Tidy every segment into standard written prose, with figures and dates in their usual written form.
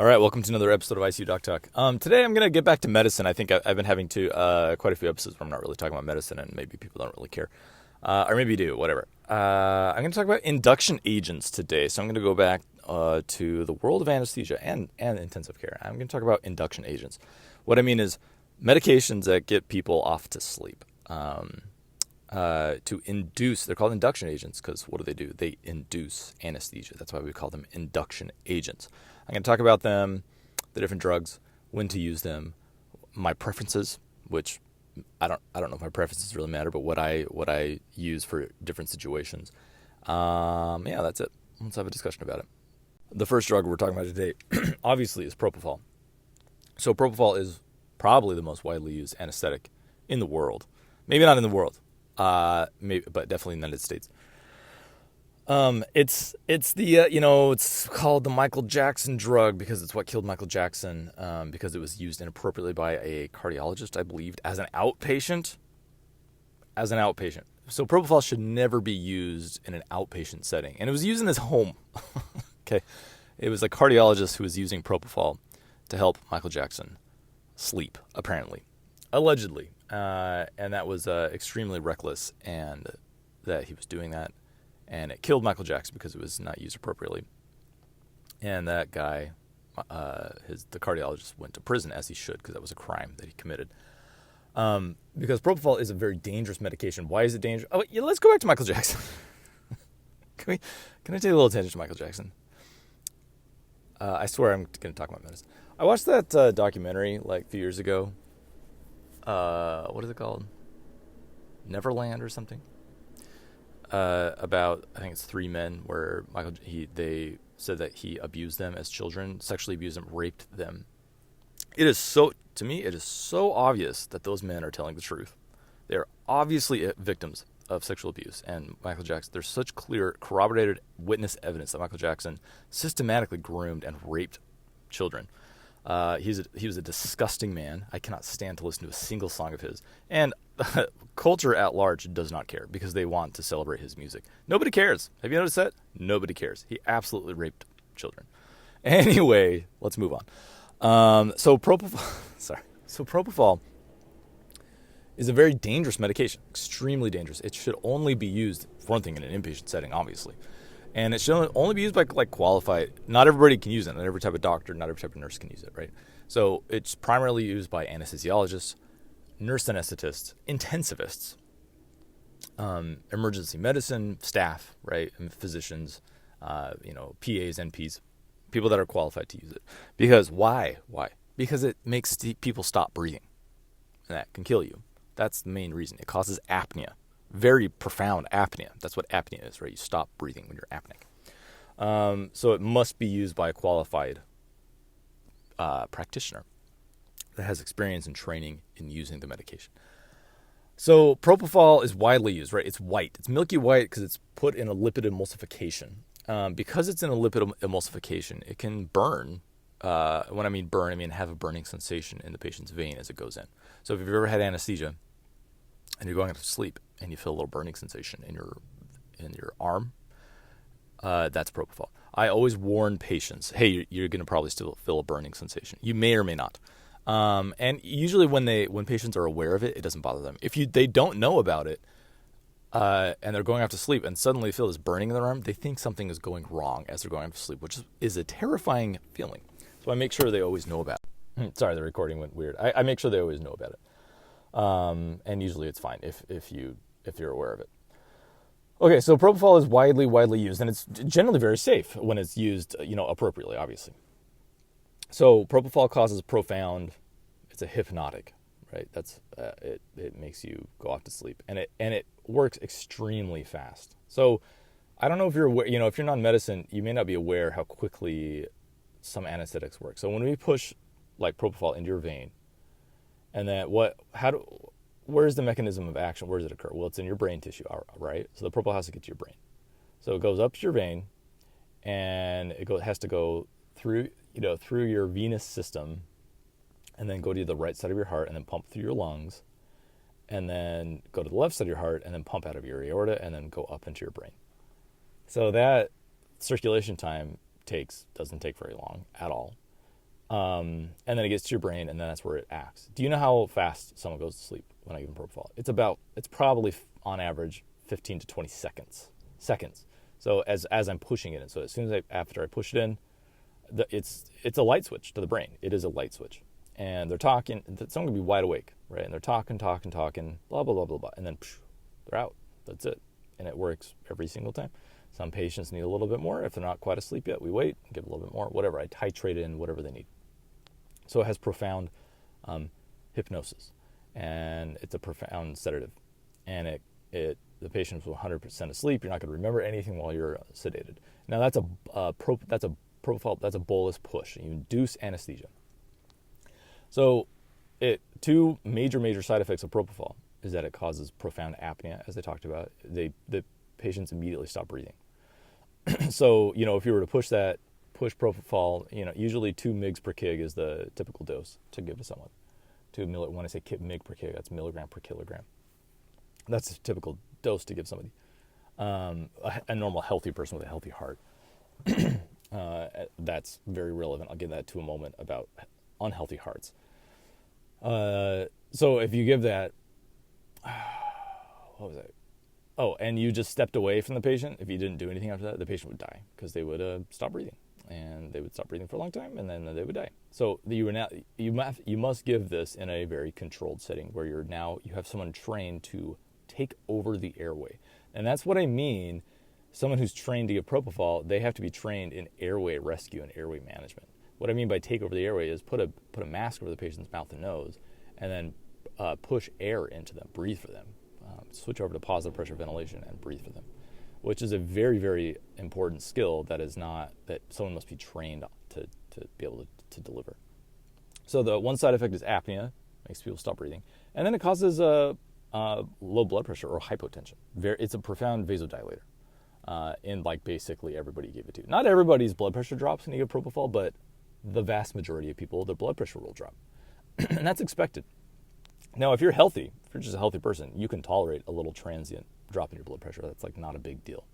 All right, welcome to another episode of ICU Doc Talk. Today I'm going to get back to medicine. I think I've been having quite a few episodes where I'm not really talking about medicine, and maybe people don't really care. Or maybe you do, whatever. I'm going to talk about induction agents today. So I'm going to go back to the world of anesthesia and intensive care. I'm going to talk about induction agents. What I mean is medications that get people off to sleep. To induce, they're called induction agents because what do? They induce anesthesia. That's why we call them induction agents. I'm going to talk about them, the different drugs, when to use them, my preferences, which I don't know if my preferences really matter, but what I use for different situations. Yeah, that's it. Let's have a discussion about it. The first drug we're talking about today, obviously, is propofol. So propofol is probably the most widely used anesthetic in the world. Maybe not in the world, maybe, but definitely in the United States. It's it's called the Michael Jackson drug because it's what killed Michael Jackson, because it was used inappropriately by a cardiologist, I believed, as an outpatient. So propofol should never be used in an outpatient setting. And it was used in his home. Okay. It was a cardiologist who was using propofol to help Michael Jackson sleep, apparently. Allegedly. And that was extremely reckless, and that he was doing that. And it killed Michael Jackson because it was not used appropriately. And that guy, the cardiologist, went to prison, as he should, because that was a crime that he committed. Because propofol is a very dangerous medication. Why is it dangerous? Oh, yeah, let's go back to Michael Jackson. Can I take a little attention to Michael Jackson? I swear I'm going to talk about medicine. I watched that documentary like a few years ago. What is it called? Neverland or something? About, I think it's 3 men where they said that he abused them as children, sexually abused them, raped them. To me, it is so obvious that those men are telling the truth. They are obviously victims of sexual abuse. And Michael Jackson, there's such clear corroborated witness evidence that Michael Jackson systematically groomed and raped children. He was a disgusting man. I cannot stand to listen to a single song of his. And culture at large does not care because they want to celebrate his music. Nobody cares. Have you noticed that? Nobody cares. He absolutely raped children. Anyway, let's move on. So propofol is a very dangerous medication, extremely dangerous. It should only be used, for one thing, in an inpatient setting, obviously. And it should only be used by qualified. Not everybody can use it. Not every type of doctor, not every type of nurse can use it, right? So it's primarily used by anesthesiologists, nurse anesthetists, intensivists, emergency medicine staff, right, and physicians, PAs, NPs, people that are qualified to use it. Because why? Because it makes people stop breathing, and that can kill you. That's the main reason. It causes apnea. Very profound apnea. That's what apnea is, right? You stop breathing when you're apneic. So it must be used by a qualified practitioner that has experience and training in using the medication. So propofol is widely used, right? It's white. It's milky white because it's put in a lipid emulsification. Because it's in a lipid emulsification, it can burn. When I mean burn, I mean have a burning sensation in the patient's vein as it goes in. So if you've ever had anesthesia and you're going to sleep and you feel a little burning sensation in your arm, that's propofol. I always warn patients, hey, you're going to probably still feel a burning sensation. You may or may not. And usually when patients are aware of it, it doesn't bother them. If they don't know about it, and they're going off to sleep and suddenly feel this burning in their arm, they think something is going wrong as they're going off to sleep, which is a terrifying feeling. So I make sure they always know about it. Sorry, the recording went weird. I make sure they always know about it. And usually it's fine if you're aware of it. Okay, so propofol is widely used, and it's generally very safe when it's used, appropriately, obviously. So propofol causes it's a hypnotic, right? That's it makes you go off to sleep, and it works extremely fast. So I don't know if you're aware, if you're not in medicine, you may not be aware how quickly some anesthetics work. So when we push propofol into your vein, and then where's the mechanism of action? Where does it occur? Well, it's in your brain tissue, right? So the propofol has to get to your brain. So it goes up to your vein, and it has to go through your venous system, and then go to the right side of your heart, and then pump through your lungs, and then go to the left side of your heart, and then pump out of your aorta, and then go up into your brain. So that circulation time doesn't take very long at all. And then it gets to your brain, and then that's where it acts. Do you know how fast someone goes to sleep when I give them propofol? It's probably on average 15 to 20 seconds. So as I'm pushing it in, so as soon as after I push it in, it's a light switch to the brain. It is a light switch, and they're talking. Someone can be wide awake, right? And they're talking, blah blah blah blah blah, and then they're out. That's it, and it works every single time. Some patients need a little bit more. If they're not quite asleep yet, we wait, give a little bit more, whatever. I titrate in whatever they need. So it has profound hypnosis, and it's a profound sedative, and the patient's 100% asleep. You're not going to remember anything while you're sedated. Now that's a propofol. That's a bolus push. You induce anesthesia. So, two major side effects of propofol is that it causes profound apnea, as I talked about. The patients immediately stop breathing. So, if you were to push propofol, usually 2 mg per kg is the typical dose to give to someone. When I say mg per kg, that's milligram per kilogram. That's a typical dose to give somebody. A normal healthy person with a healthy heart. That's very relevant. I'll get that to a moment about unhealthy hearts. So if you give that, what was that? Oh, and you just stepped away from the patient. If you didn't do anything after that, the patient would die because they would stop breathing, and they would stop breathing for a long time, and then they would die. So you must give this in a very controlled setting where you have someone trained to take over the airway, and that's what I mean. Someone who's trained to give propofol, they have to be trained in airway rescue and airway management. What I mean by take over the airway is put a mask over the patient's mouth and nose, and then push air into them, breathe for them. Switch over to positive pressure ventilation and breathe for them, which is a very, very important skill that someone must be trained to be able to deliver. So the one side effect is apnea, makes people stop breathing, and then it causes low blood pressure or hypotension. It's a profound vasodilator. In basically everybody you give it to. Not everybody's blood pressure drops when you give propofol, but the vast majority of people, their blood pressure will drop. And that's expected. Now, if you're healthy, if you're just a healthy person, you can tolerate a little transient drop in your blood pressure. That's not a big deal.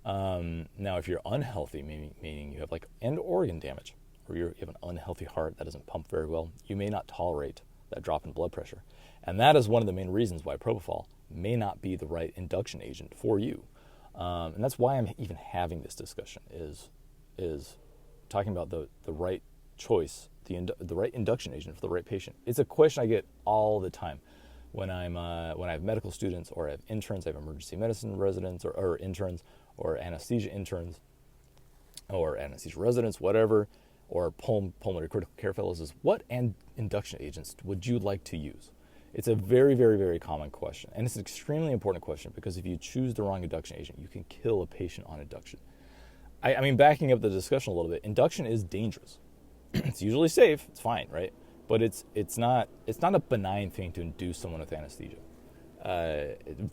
Now, if you're unhealthy, meaning you have end organ damage, or you have an unhealthy heart that doesn't pump very well, you may not tolerate that drop in blood pressure. And that is one of the main reasons why propofol may not be the right induction agent for you. And that's why I'm even having this discussion is talking about the right choice, the right induction agent for the right patient. It's a question I get all the time when I have medical students, or I have interns. I have emergency medicine residents or interns, or anesthesia interns, or anesthesia residents, whatever, or pulmonary critical care fellows. Is what induction agents would you like to use? It's a very, very, very common question, and it's an extremely important question because if you choose the wrong induction agent, you can kill a patient on induction. I mean, backing up the discussion a little bit, induction is dangerous. It's usually safe, it's fine, right? But it's not a benign thing to induce someone with anesthesia.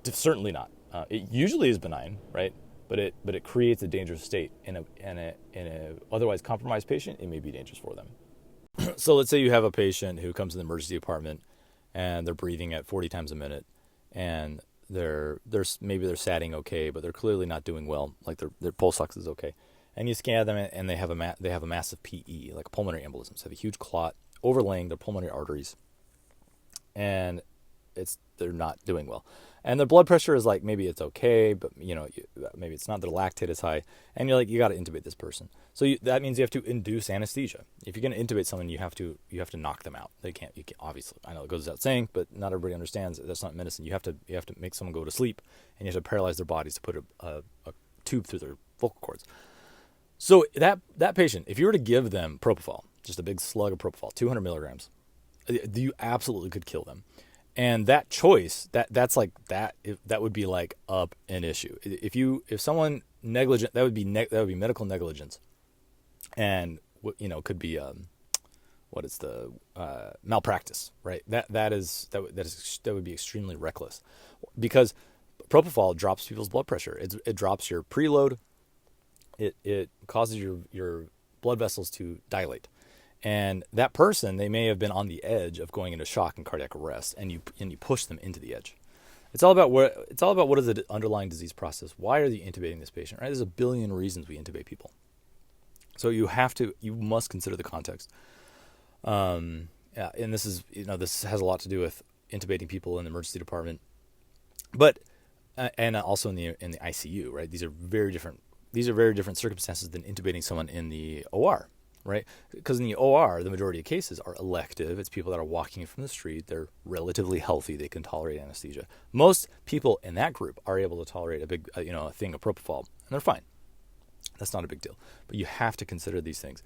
Certainly not. It usually is benign, right? But it creates a dangerous state in a otherwise compromised patient. It may be dangerous for them. So let's say you have a patient who comes to the emergency department, and they're breathing at 40 times a minute, and they're satting okay, but they're clearly not doing well. Their pulse ox is okay, and you scan them, and they have a massive PE, like a pulmonary embolism. So they have a huge clot overlaying their pulmonary arteries, and they're not doing well. And their blood pressure is maybe it's okay, but maybe it's not. Their lactate is high, and you're you got to intubate this person. So that means you have to induce anesthesia. If you're going to intubate someone, you have to knock them out. You can't obviously. I know it goes without saying, but not everybody understands that's not medicine. You have to make someone go to sleep, and you have to paralyze their bodies to put a tube through their vocal cords. So that patient, if you were to give them propofol, just a big slug of propofol, 200 milligrams, you absolutely could kill them. And that choice, that would be up an issue. If someone negligent, that would be medical negligence, and could be malpractice, right? That would be extremely reckless, because propofol drops people's blood pressure. It drops your preload. It causes your blood vessels to dilate. And that person, they may have been on the edge of going into shock and cardiac arrest, and you push them into the edge. It's all about what is the underlying disease process. Why are you intubating this patient? Right? There's a billion reasons we intubate people. So you must consider the context. Yeah, and this is, this has a lot to do with intubating people in the emergency department, but and also in the ICU, right? These are very different. These are very different circumstances than intubating someone in the OR, right? Because in the OR, the majority of cases are elective. It's people that are walking from the street. They're relatively healthy. They can tolerate anesthesia. Most people in that group are able to tolerate a big, a thing of propofol, and they're fine. That's not a big deal. But you have to consider these things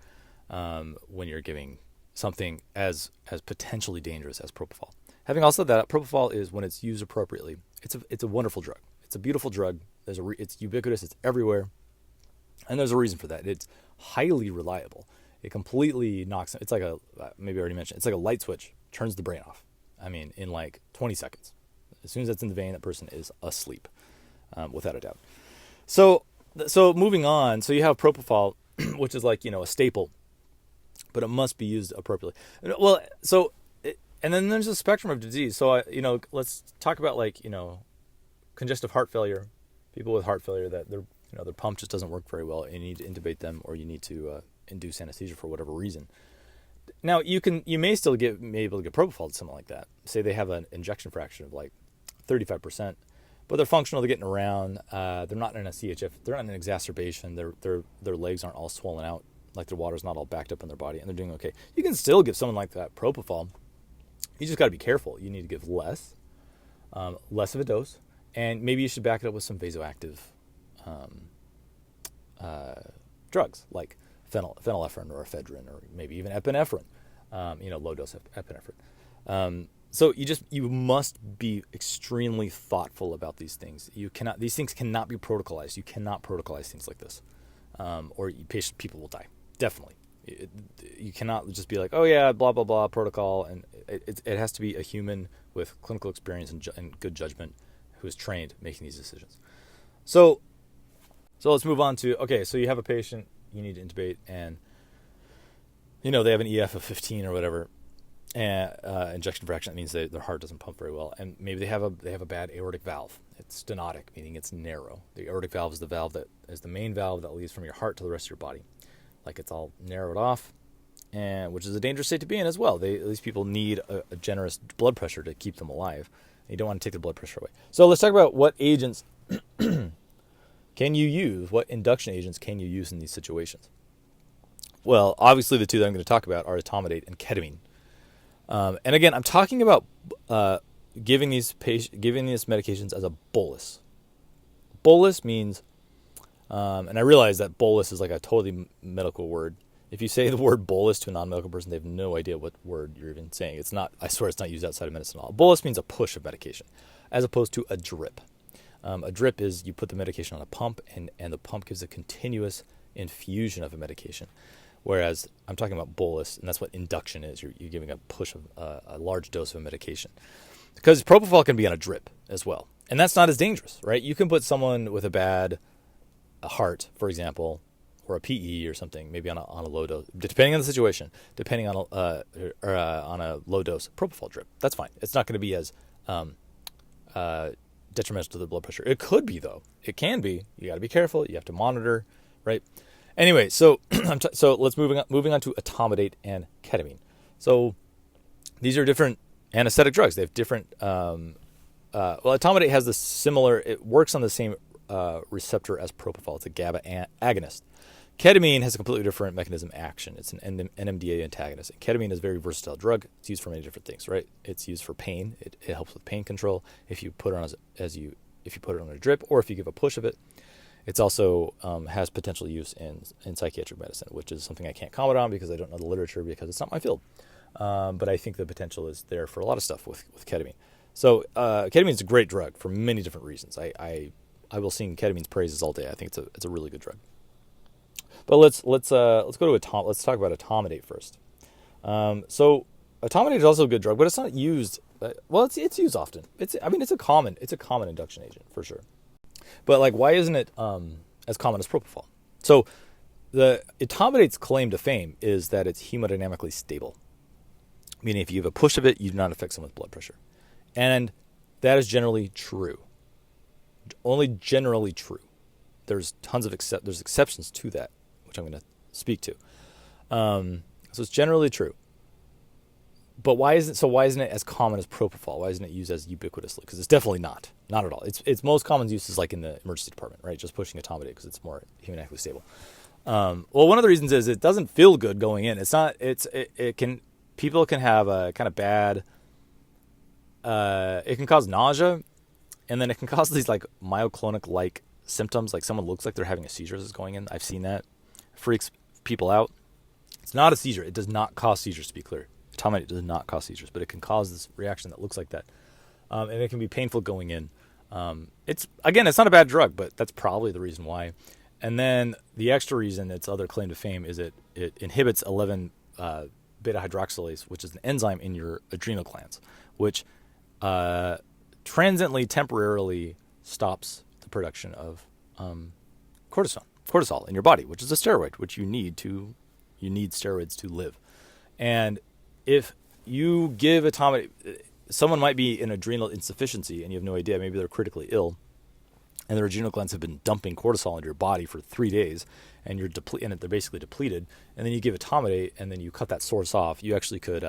when you're giving something as potentially dangerous as propofol. Having also said that, propofol is, when it's used appropriately, it's a wonderful drug. It's a beautiful drug. It's ubiquitous. It's everywhere, and there's a reason for that. It's highly reliable. It completely knocks. It's like maybe I already mentioned. It's like a light switch. Turns the brain off. I mean, in like 20 seconds. As soon as that's in the vein, that person is asleep, without a doubt. So moving on. So you have propofol, which is like a staple, but it must be used appropriately. Well, and then there's a spectrum of disease. So let's talk about congestive heart failure. People with heart failure that their pump just doesn't work very well, and you need to intubate them, or you need to induce anesthesia for whatever reason. Now you may still be able to get propofol to something like that. Say they have an ejection fraction of like 35%, but they're functional. They're getting around. They're not in a CHF. They're not in an exacerbation. Their legs aren't all swollen out, like their water's not all backed up in their body, and they're doing okay. You can still give someone like that propofol. You just got to be careful. You need to give less of a dose, and maybe you should back it up with some vasoactive drugs like phenylephrine or ephedrine, or maybe even epinephrine, low dose epinephrine. So you must be extremely thoughtful about these things. These things cannot be protocolized. You cannot protocolize things like this, or people will die. Definitely. You cannot just be like, oh yeah, blah, blah, blah, protocol. And it has to be a human with clinical experience and good judgment who is trained making these decisions. So let's move on to, okay, so you have a patient, you need to intubate, and, they have an EF of 15 or whatever, and ejection fraction. That means their heart doesn't pump very well. And maybe they have a bad aortic valve. It's stenotic, meaning it's narrow. The aortic valve is the valve that is the main valve that leads from your heart to the rest of your body. Like it's all narrowed off, and which is a dangerous state to be in as well. These people need a generous blood pressure to keep them alive. You don't want to take the blood pressure away. So let's talk about what agents can you use, what induction agents can you use in these situations. Well, obviously the two that I'm going to talk about are etomidate and ketamine. And again, I'm talking about giving these medications as a bolus. Bolus means, and I realize that bolus is like a totally medical word. If you say the word bolus to a non-medical person, they have no idea what word you're even saying. It's not. I swear it's not used outside of medicine at all. Bolus means a push of medication, as opposed to a drip. A drip is you put the medication on a pump, and the pump gives a continuous infusion of a medication. Whereas I'm talking about bolus, and that's what induction is. You're giving a push of a large dose of a medication. Because propofol can be on a drip as well. And that's not as dangerous, right? You can put someone with a bad heart, for example, or a PE or something, maybe on a low dose, depending on the situation, depending on a low dose propofol drip. That's fine. It's not going to be as detrimental to the blood pressure. It could be, though. It can be. You got to be careful. You have to monitor, right? Anyway, so let's moving on to etomidate and ketamine. So these are different anesthetic drugs. They have different. Etomidate has the similar. It works on the same receptor as propofol. It's a GABA agonist. Ketamine has a completely different mechanism action. It's an NMDA antagonist. Ketamine is a very versatile drug. It's used for many different things, right? It's used for pain. It helps with pain control if you put it on if you put it on a drip, or if you give a push of it. It's also has potential use in psychiatric medicine, which is something I can't comment on because I don't know the literature, because it's not my field. But I think the potential is there for a lot of stuff with ketamine. So ketamine is a great drug for many different reasons. I will sing ketamine's praises all day. I think it's a really good drug. But let's go to let's talk about etomidate first. So etomidate is also a good drug, but it's not used. It's used often. It's a common induction agent for sure. But why isn't it as common as propofol? So the etomidate's claim to fame is that it's hemodynamically stable, meaning if you have a push of it, you do not affect someone's blood pressure, and that is generally true. Only generally true. There's tons of there's exceptions to that, which I'm going to speak to. So it's generally true. But why isn't it as common as propofol? Why isn't it used as ubiquitously? Because it's definitely not at all. Its most common use is like in the emergency department, right? Just pushing etomidate because it's more hemodynamically stable. Well, one of the reasons is it doesn't feel good going in. It's not. People can have a kind of bad. It can cause nausea, and then it can cause these like myoclonic-like symptoms, like someone looks like they're having a seizure as it's going in. I've seen that. Freaks people out. It's not a seizure. It does not cause seizures, to be clear. Etomidate does not cause seizures, but it can cause this reaction that looks like that. And it can be painful going in. It's not a bad drug, but that's probably the reason why. And then the extra reason, its other claim to fame, is it inhibits 11 beta-hydroxylase, which is an enzyme in your adrenal glands, which transiently, temporarily stops the production of cortisol in your body, which is a steroid, which you need steroids to live. And if you give etomidate, someone might be in adrenal insufficiency and you have no idea, maybe they're critically ill, and their adrenal glands have been dumping cortisol into your body for 3 days, and they're basically depleted, and then you give etomidate, and then you cut that source off, you actually could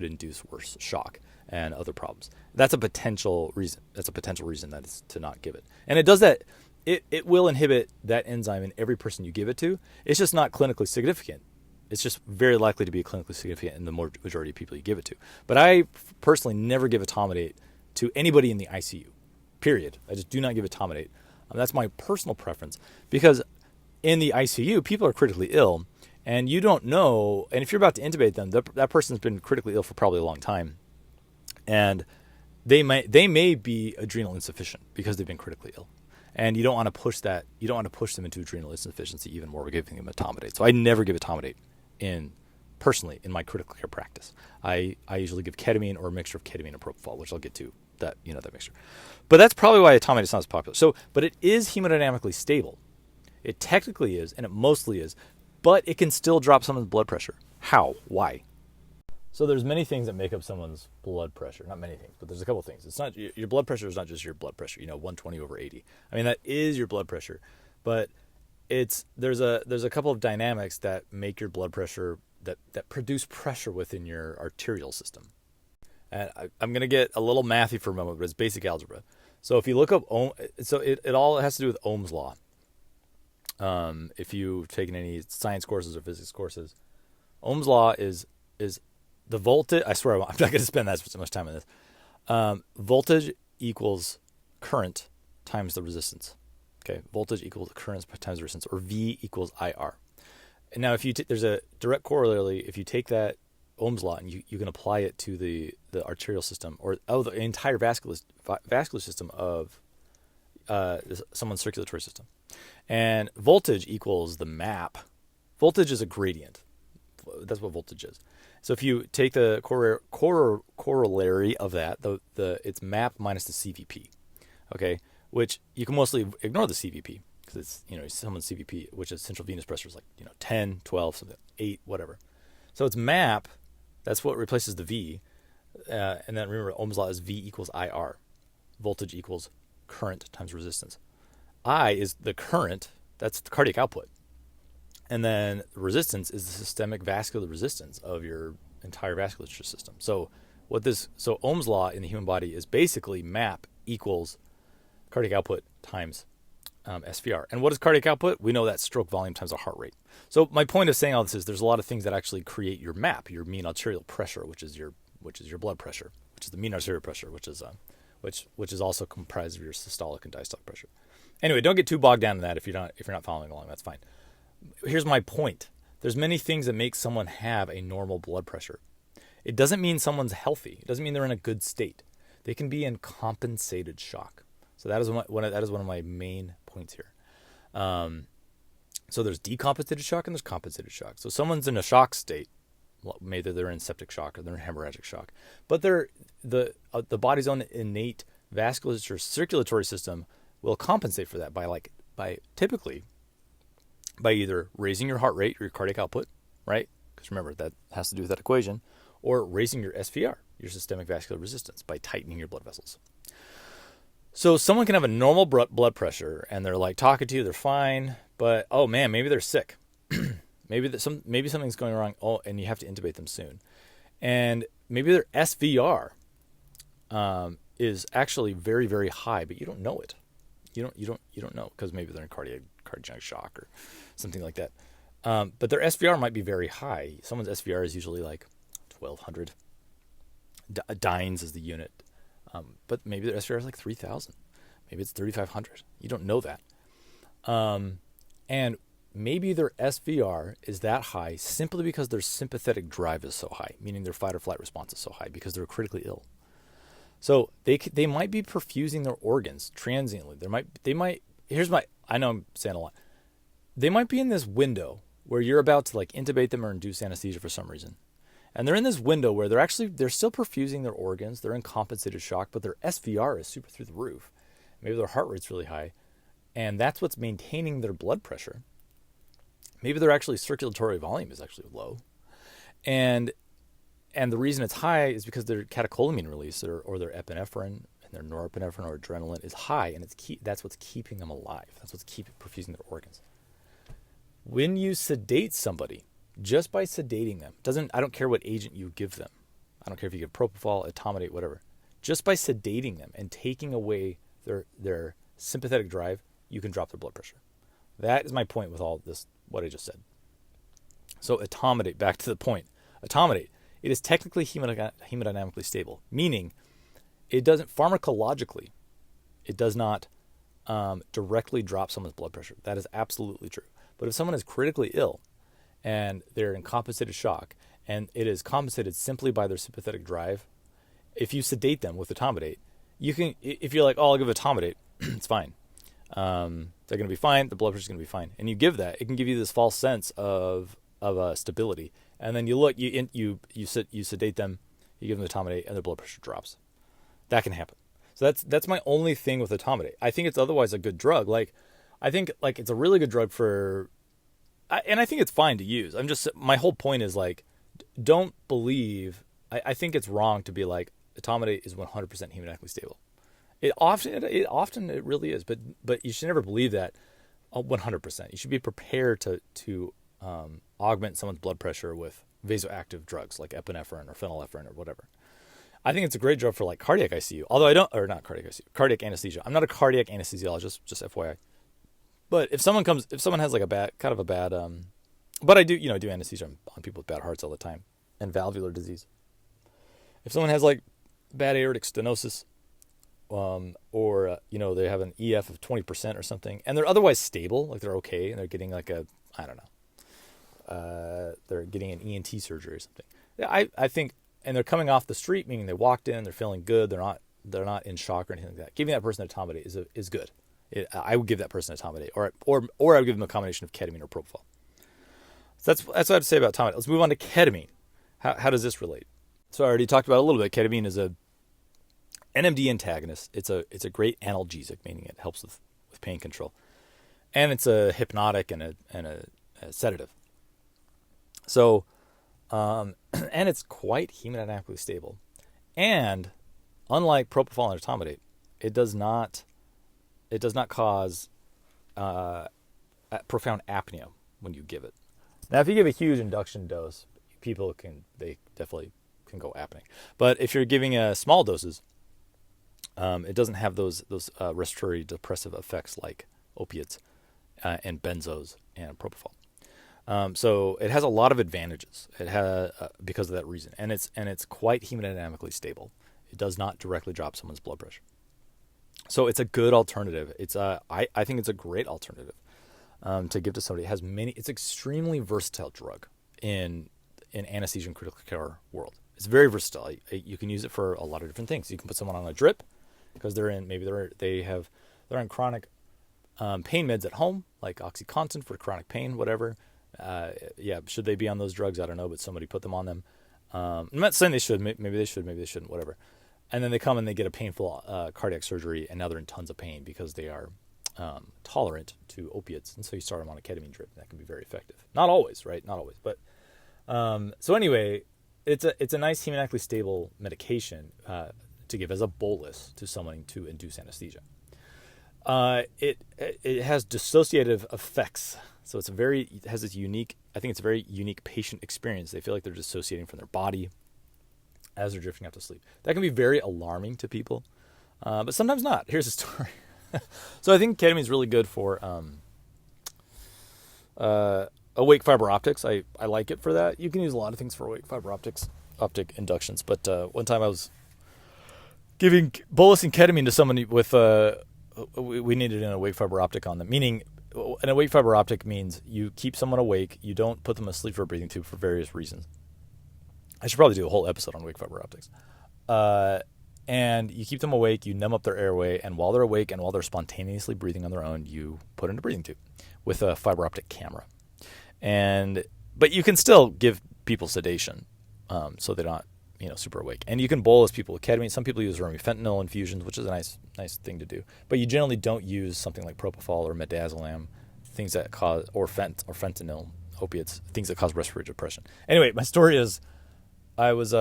induce worse shock and other problems. That's a potential reason. That is to not give it. And it does that. It will inhibit that enzyme in every person you give it to. It's just not clinically significant. It's just very likely to be clinically significant in the majority of people you give it to. But I personally never give etomidate to anybody in the ICU, period. I just do not give etomidate. That's my personal preference, because in the ICU, people are critically ill, and you don't know, and if you're about to intubate them, that person's been critically ill for probably a long time, and they may be adrenal insufficient because they've been critically ill. And you don't want to push that. You don't want to push them into adrenal insufficiency even more by giving them etomidate. So I never give etomidate personally in my critical care practice. I usually give ketamine or a mixture of ketamine and propofol, which I'll get to that mixture. But that's probably why etomidate is not as popular. So, but it is hemodynamically stable. It technically is, and it mostly is, but it can still drop someone's blood pressure. How? Why? So there's many things that make up someone's blood pressure. Not many things, but there's a couple things. It's not your blood pressure is not just your blood pressure. 120/80. I mean, that is your blood pressure, but there's a couple of dynamics that make your blood pressure that produce pressure within your arterial system. And I'm going to get a little mathy for a moment, but it's basic algebra. So if you look up it all has to do with Ohm's law. If you've taken any science courses or physics courses, Ohm's law is the voltage. I swear I'm not going to spend that much time on this. Voltage equals current times the resistance. Okay, voltage equals current times the resistance, or V equals IR. And now, if you there's a direct corollary. If you take that Ohm's law and you can apply it to the arterial system or the entire vascular system of someone's circulatory system, and voltage equals the map. Voltage is a gradient. That's what voltage is. So if you take the corollary of that, it's map minus the CVP, okay, which you can mostly ignore the CVP because it's someone's CVP, which is central venous pressure, is like 10, 12, something 8, whatever. So it's map. That's what replaces the V, and then remember Ohm's law is V equals IR. Voltage equals current times resistance. I is the current. That's the cardiac output. And then resistance is the systemic vascular resistance of your entire vasculature system. So Ohm's law in the human body is basically map equals cardiac output times SVR. And what is cardiac output? We know that's stroke volume times the heart rate. So my point of saying all this is there's a lot of things that actually create your map, your mean arterial pressure, which is your blood pressure, which is the mean arterial pressure, which is also comprised of your systolic and diastolic pressure. Anyway, don't get too bogged down in that if you're not following along. That's fine. Here's my point. There's many things that make someone have a normal blood pressure. It doesn't mean someone's healthy. It doesn't mean they're in a good state. They can be in compensated shock. So that is one of my main points here. So there's decompensated shock and there's compensated shock. So someone's in a shock state. Maybe they're in septic shock or they're in hemorrhagic shock, but the body's own innate vasculature circulatory system will compensate for that by typically by either raising your heart rate, your cardiac output, right? Because remember, that has to do with that equation, or raising your SVR, your systemic vascular resistance, by tightening your blood vessels. So someone can have a normal blood pressure, and they're like talking to you, they're fine, but oh man, maybe they're sick. maybe something's going wrong. Oh, and you have to intubate them soon. And maybe their SVR is actually very, very high, but you don't know it. You don't know, because maybe they're in cardiogenic shock or something like that. But their SVR might be very high. Someone's SVR is usually like 1,200. Dynes is the unit. But maybe their SVR is like 3,000. Maybe it's 3,500. You don't know that. And maybe their SVR is that high simply because their sympathetic drive is so high, meaning their fight or flight response is so high because they're critically ill. So they might be perfusing their organs transiently. I know I'm saying a lot. They might be in this window where you're about to like intubate them or induce anesthesia for some reason. And they're in this window where they're still perfusing their organs. They're in compensated shock, but their SVR is super through the roof. Maybe their heart rate's really high. And that's what's maintaining their blood pressure. Maybe their actually circulatory volume is actually low. And the reason it's high is because their catecholamine release or their epinephrine and their norepinephrine or adrenaline is high, and that's what's keeping them alive. That's what's keeping perfusing their organs. When you sedate somebody, just by sedating them, I don't care what agent you give them. I don't care if you give propofol, etomidate, whatever. Just by sedating them and taking away their sympathetic drive, you can drop their blood pressure. That is my point with all this, what I just said. So etomidate, back to the point. Etomidate, it is technically hemodynamically stable, meaning it does not directly drop someone's blood pressure. That is absolutely true. But if someone is critically ill and they're in compensated shock, and it is compensated simply by their sympathetic drive, if you sedate them with etomidate, you can, if you're like, oh, I'll give etomidate, it's fine. They're going to be fine. The blood pressure is going to be fine. And you give that, it can give you this false sense of stability. And then you look, you sedate them, you give them etomidate, and their blood pressure drops. That can happen. So that's my only thing with etomidate. I think it's otherwise a good drug. I think it's a really good drug and I think it's fine to use. My whole point is don't believe. I think it's wrong to be like etomidate is 100% hemodynamically stable. It often really is, but you should never believe that 100%. You should be prepared to augment someone's blood pressure with vasoactive drugs like epinephrine or phenylephrine or whatever. I think it's a great drug for cardiac ICU. Although cardiac anesthesia. I'm not a cardiac anesthesiologist, just FYI. But if someone has a bad, but I do anesthesia on people with bad hearts all the time and valvular disease. If someone has bad aortic stenosis, or they have an EF of 20% or something, and they're otherwise stable, they're okay, and they're getting they're getting an ENT surgery or something. I think, and they're coming off the street, meaning they walked in, they're feeling good, they're not in shock or anything like that. Giving that person etomidate is good. I would give that person etomidate, or I would give them a combination of ketamine or propofol. So that's what I have to say about etomidate. Let's move on to ketamine. How does this relate? So I already talked about it a little bit. Ketamine is a NMD antagonist. It's a great analgesic, meaning it helps with pain control, and it's a hypnotic and a sedative. So, and it's quite hemodynamically stable, and unlike propofol and etomidate, it does not cause profound apnea when you give it. Now, if you give a huge induction dose, they definitely can go apneic. But if you're giving small doses, it doesn't have those respiratory depressive effects like opiates and benzos and propofol. So it has a lot of advantages. It has because of that reason, and it's quite hemodynamically stable. It does not directly drop someone's blood pressure. So it's a good alternative. I think it's a great alternative to give to somebody. It's an extremely versatile drug in anesthesia and critical care world. It's very versatile. You can use it for a lot of different things. You can put someone on a drip because they're on chronic pain meds at home, like OxyContin for chronic pain, whatever. Should they be on those drugs? I don't know, but somebody put them on them. I'm not saying they should. Maybe they should. Maybe they shouldn't. Whatever. And then they come and they get a painful cardiac surgery, and now they're in tons of pain because they are tolerant to opiates. And so you start them on a ketamine drip. That can be very effective. Not always, right? Not always. But so anyway, it's a nice hemodynamically stable medication to give as a bolus to someone to induce anesthesia. It has dissociative effects. So it's a very unique patient experience. They feel like they're dissociating from their body as they're drifting off to sleep. That can be very alarming to people, but sometimes not. Here's a story. So I think ketamine is really good for awake fiber optics. I like it for that. You can use a lot of things for awake fiber optic inductions. But one time I was bolusing ketamine to somebody with we needed an awake fiber optic on them. Meaning, an awake fiber optic means you keep someone awake. You don't put them asleep for a breathing tube for various reasons. I should probably do a whole episode on awake fiber optics. And you keep them awake, you numb up their airway, and while they're awake and while they're spontaneously breathing on their own, you put in a breathing tube with a fiber optic camera. But you can still give people sedation, so they're not, super awake. And you can bolus people with ketamine. Some people use remifentanil infusions, which is a nice thing to do. But you generally don't use something like propofol or midazolam, things that cause, or fentanyl, opiates, things that cause respiratory depression. Anyway, my story is, I was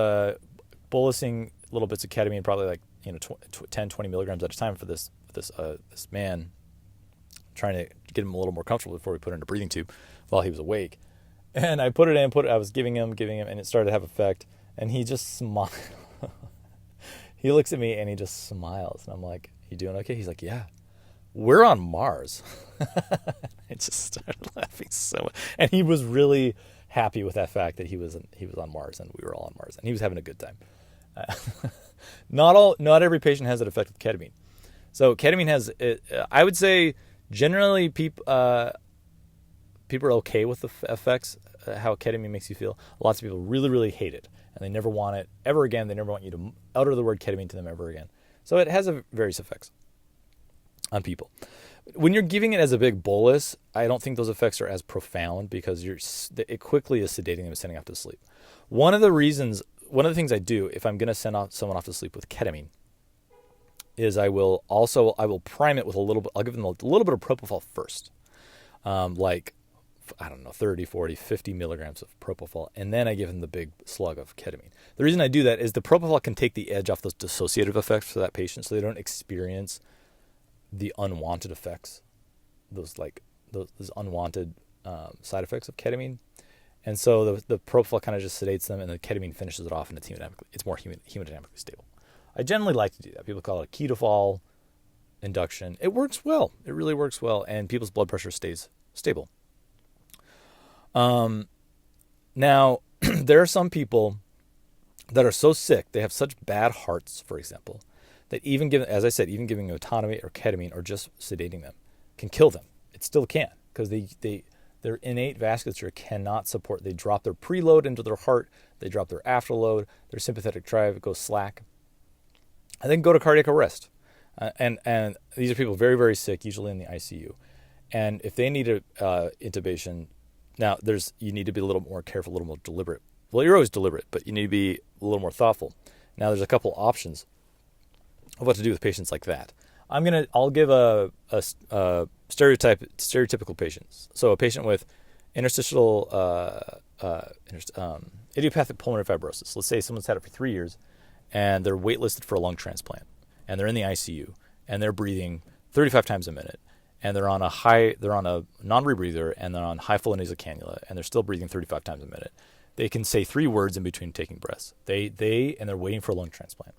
bolusing little bits of ketamine, probably like 10, 20 milligrams at a time for this man, trying to get him a little more comfortable before we put in a breathing tube while he was awake. And I put it in, I was giving him, and it started to have effect. And he just smiled. He looks at me and he just smiles. And I'm like, "You doing okay?" He's like, "Yeah, we're on Mars." I just started laughing so much. And he was really happy with that fact that he was on Mars and we were all on Mars. And he was having a good time. Not every patient has that effect with ketamine. So ketamine has, I would say, generally people are okay with the effects, how ketamine makes you feel. Lots of people really, really hate it, and they never want it ever again. They never want you to utter the word ketamine to them ever again. So it has various effects on people. When you're giving it as a big bolus, I don't think those effects are as profound because it quickly is sedating them and sending off to sleep. One of the things I do if I'm going to send someone off to sleep with ketamine is I will prime it with I'll give them a little bit of propofol first. Like, I don't know, 30, 40, 50 milligrams of propofol, and then I give them the big slug of ketamine. The reason I do that is the propofol can take the edge off those dissociative effects for that patient so they don't experience the unwanted effects, those unwanted side effects of ketamine. And so the propofol kind of just sedates them, and the ketamine finishes it off, and it's more hemodynamically stable. I generally like to do that. People call it a ketofol induction. It works well. It really works well, and people's blood pressure stays stable. Now, there are some people that are so sick, they have such bad hearts, for example, that even giving etomidate or ketamine or just sedating them can kill them. It still can, because their innate vasculature cannot support. They drop their preload into their heart. They drop their afterload. Their sympathetic drive goes slack, and then go to cardiac arrest. And these are people very, very sick, usually in the ICU. And if they need intubation, now you need to be a little more careful, a little more deliberate. Well, you're always deliberate, but you need to be a little more thoughtful. Now, there's a couple options of what to do with patients like that. I'll give a stereotypical patients. So a patient with interstitial idiopathic pulmonary fibrosis. Let's say someone's had it for 3 years, and they're waitlisted for a lung transplant, and they're in the ICU, and they're breathing 35 times a minute, and they're on a non-rebreather, and they're on high flow nasal cannula, and they're still breathing 35 times a minute. They can say 3 words in between taking breaths. And they're waiting for a lung transplant.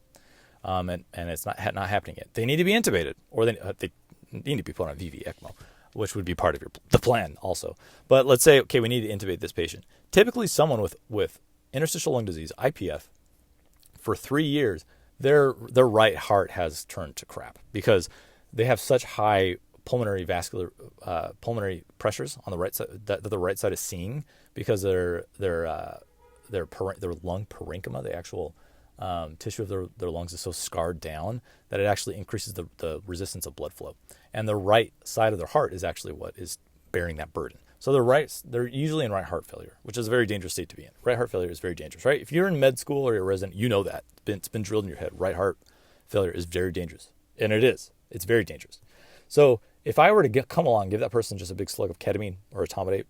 And it's not happening yet. They need to be intubated, or they need to be put on VV ECMO, which would be part of the plan also. But let's say, okay, we need to intubate this patient. Typically, someone with interstitial lung disease, IPF, for 3 years, their right heart has turned to crap because they have such high pulmonary pressures on the right side that the right side is seeing because their lung parenchyma, the actual tissue of their lungs, is so scarred down that it actually increases the resistance of blood flow. And the right side of their heart is actually what is bearing that burden. So they're usually in right heart failure, which is a very dangerous state to be in. Right heart failure is very dangerous, right? If you're in med school or you're a resident, you know that. It's been drilled in your head. Right heart failure is very dangerous. And it is. It's very dangerous. So if I were to come along and give that person just a big slug of ketamine or etomidate,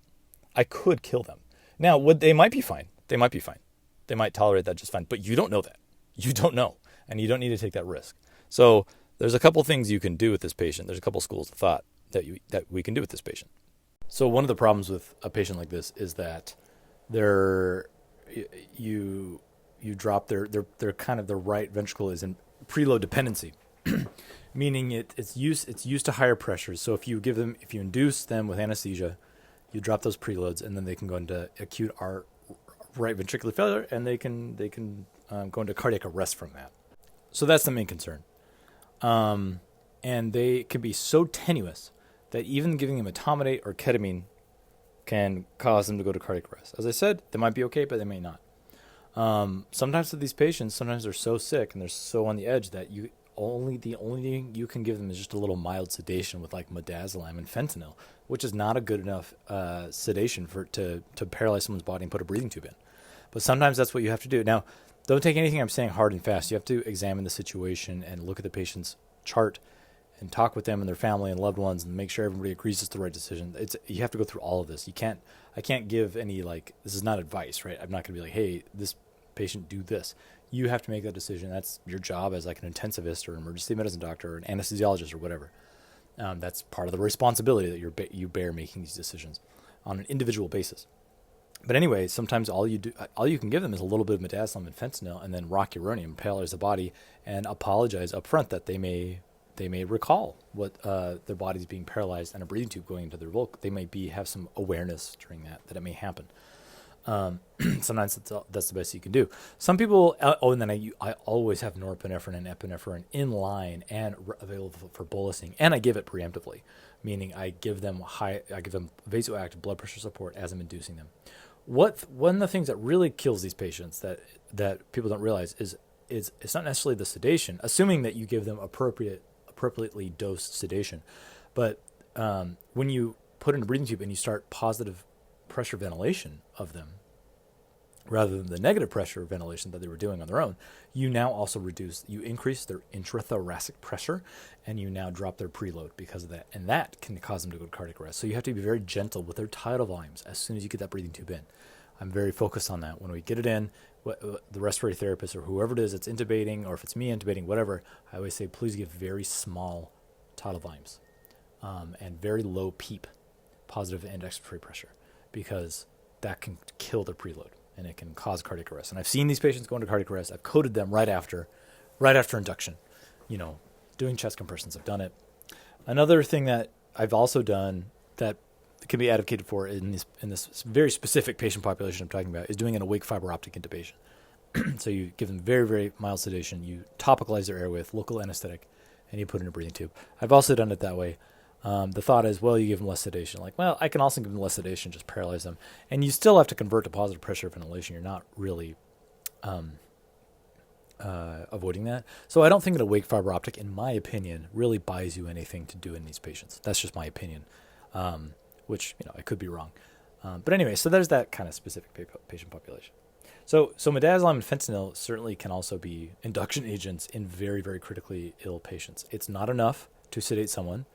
I could kill them. Now, they might be fine. They might be fine. They might tolerate that just fine. But you don't know that. You don't know. And you don't need to take that risk. So there's a couple things you can do with this patient. There's a couple schools of thought that we can do with this patient. So one of the problems with a patient like this is that you you drop their kind of their right ventricle is in preload dependency, meaning it's used to higher pressures. So if you induce them with anesthesia, you drop those preloads, and then they can go into acute right ventricular failure, and they can go into cardiac arrest from that. So that's the main concern. And they can be so tenuous that even giving them etomidate or ketamine can cause them to go to cardiac arrest. As I said, they might be okay, but they may not. Sometimes with these patients, sometimes they're so sick and they're so on the edge that the only thing you can give them is just a little mild sedation with like midazolam and fentanyl, which is not a good enough sedation to paralyze someone's body and put a breathing tube in. But sometimes that's what you have to do. Now, don't take anything I'm saying hard and fast. You have to examine the situation and look at the patient's chart and talk with them and their family and loved ones and make sure everybody agrees it's the right decision. You have to go through all of this. I can't give any, like, this is not advice, right? I'm not going to be like, hey, this patient, do this. You have to make that decision. That's your job as like an intensivist or an emergency medicine doctor or an anesthesiologist or whatever. That's part of the responsibility that you bear making these decisions on an individual basis. But anyway, sometimes all you can give them is a little bit of midazolam and fentanyl, and then rocuronium, paralyze the body, and apologize up front that they may recall what their body's being paralyzed and a breathing tube going into their vocal. They might have some awareness during that it may happen. Sometimes that's the best you can do. Some people, and then I always have norepinephrine and epinephrine in line and available for bolusing, and I give it preemptively, meaning I give them vasoactive blood pressure support as I'm inducing them. One of the things that really kills these patients that people don't realize is it's not necessarily the sedation, assuming that you give them appropriately dosed sedation, but when you put in a breathing tube and you start positive pressure ventilation of them rather than the negative pressure ventilation that they were doing on their own, you now also increase their intrathoracic pressure, and you now drop their preload because of that, and that can cause them to go to cardiac arrest. So you have to be very gentle with their tidal volumes as soon as you get that breathing tube in. I'm very focused on that. When we get it in, the respiratory therapist or whoever it is that's intubating, or if it's me intubating, whatever, I always say, please give very small tidal volumes and very low PEEP, positive and expiratory pressure, because that can kill their preload and it can cause cardiac arrest. And I've seen these patients go into cardiac arrest. I've coded them right after induction, doing chest compressions. I've done it. Another thing that I've also done that can be advocated for in this very specific patient population I'm talking about is doing an awake fiber optic intubation. So you give them very, very mild sedation. You topicalize their air with local anesthetic, and you put in a breathing tube. I've also done it that way. The thought is, well, you give them less sedation. Like, well, I can also give them less sedation, just paralyze them. And you still have to convert to positive pressure ventilation. You're not really avoiding that. So I don't think an awake fiber optic, in my opinion, really buys you anything to do in these patients. That's just my opinion, which, I could be wrong. But anyway, so there's that kind of specific patient population. So midazolam and fentanyl certainly can also be induction agents in very, very critically ill patients. It's not enough to sedate someone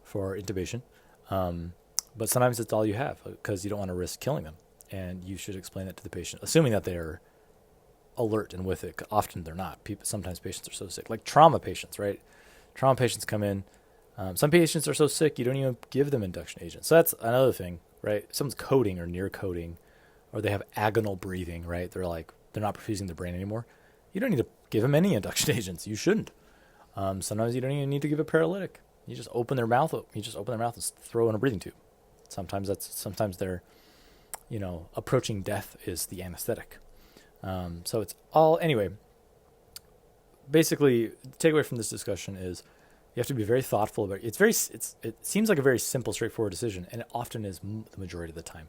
for intubation, but sometimes it's all you have because you don't want to risk killing them, and you should explain that to the patient, assuming that they're alert and with it. Often they're not. Sometimes patients are so sick, like trauma patients, right? Trauma patients come in. Some patients are so sick you don't even give them induction agents. So that's another thing, right? Someone's coding or near coding, or they have agonal breathing, right? They're not perfusing their brain anymore. You don't need to give them any induction agents. You shouldn't. Sometimes you don't even need to give a paralytic. You just open their mouth. And throw in a breathing tube. Sometimes they're, approaching death is the anesthetic. So it's all, anyway, basically the takeaway from this discussion is you have to be very thoughtful about it. It seems like a very simple, straightforward decision, and it often is the majority of the time.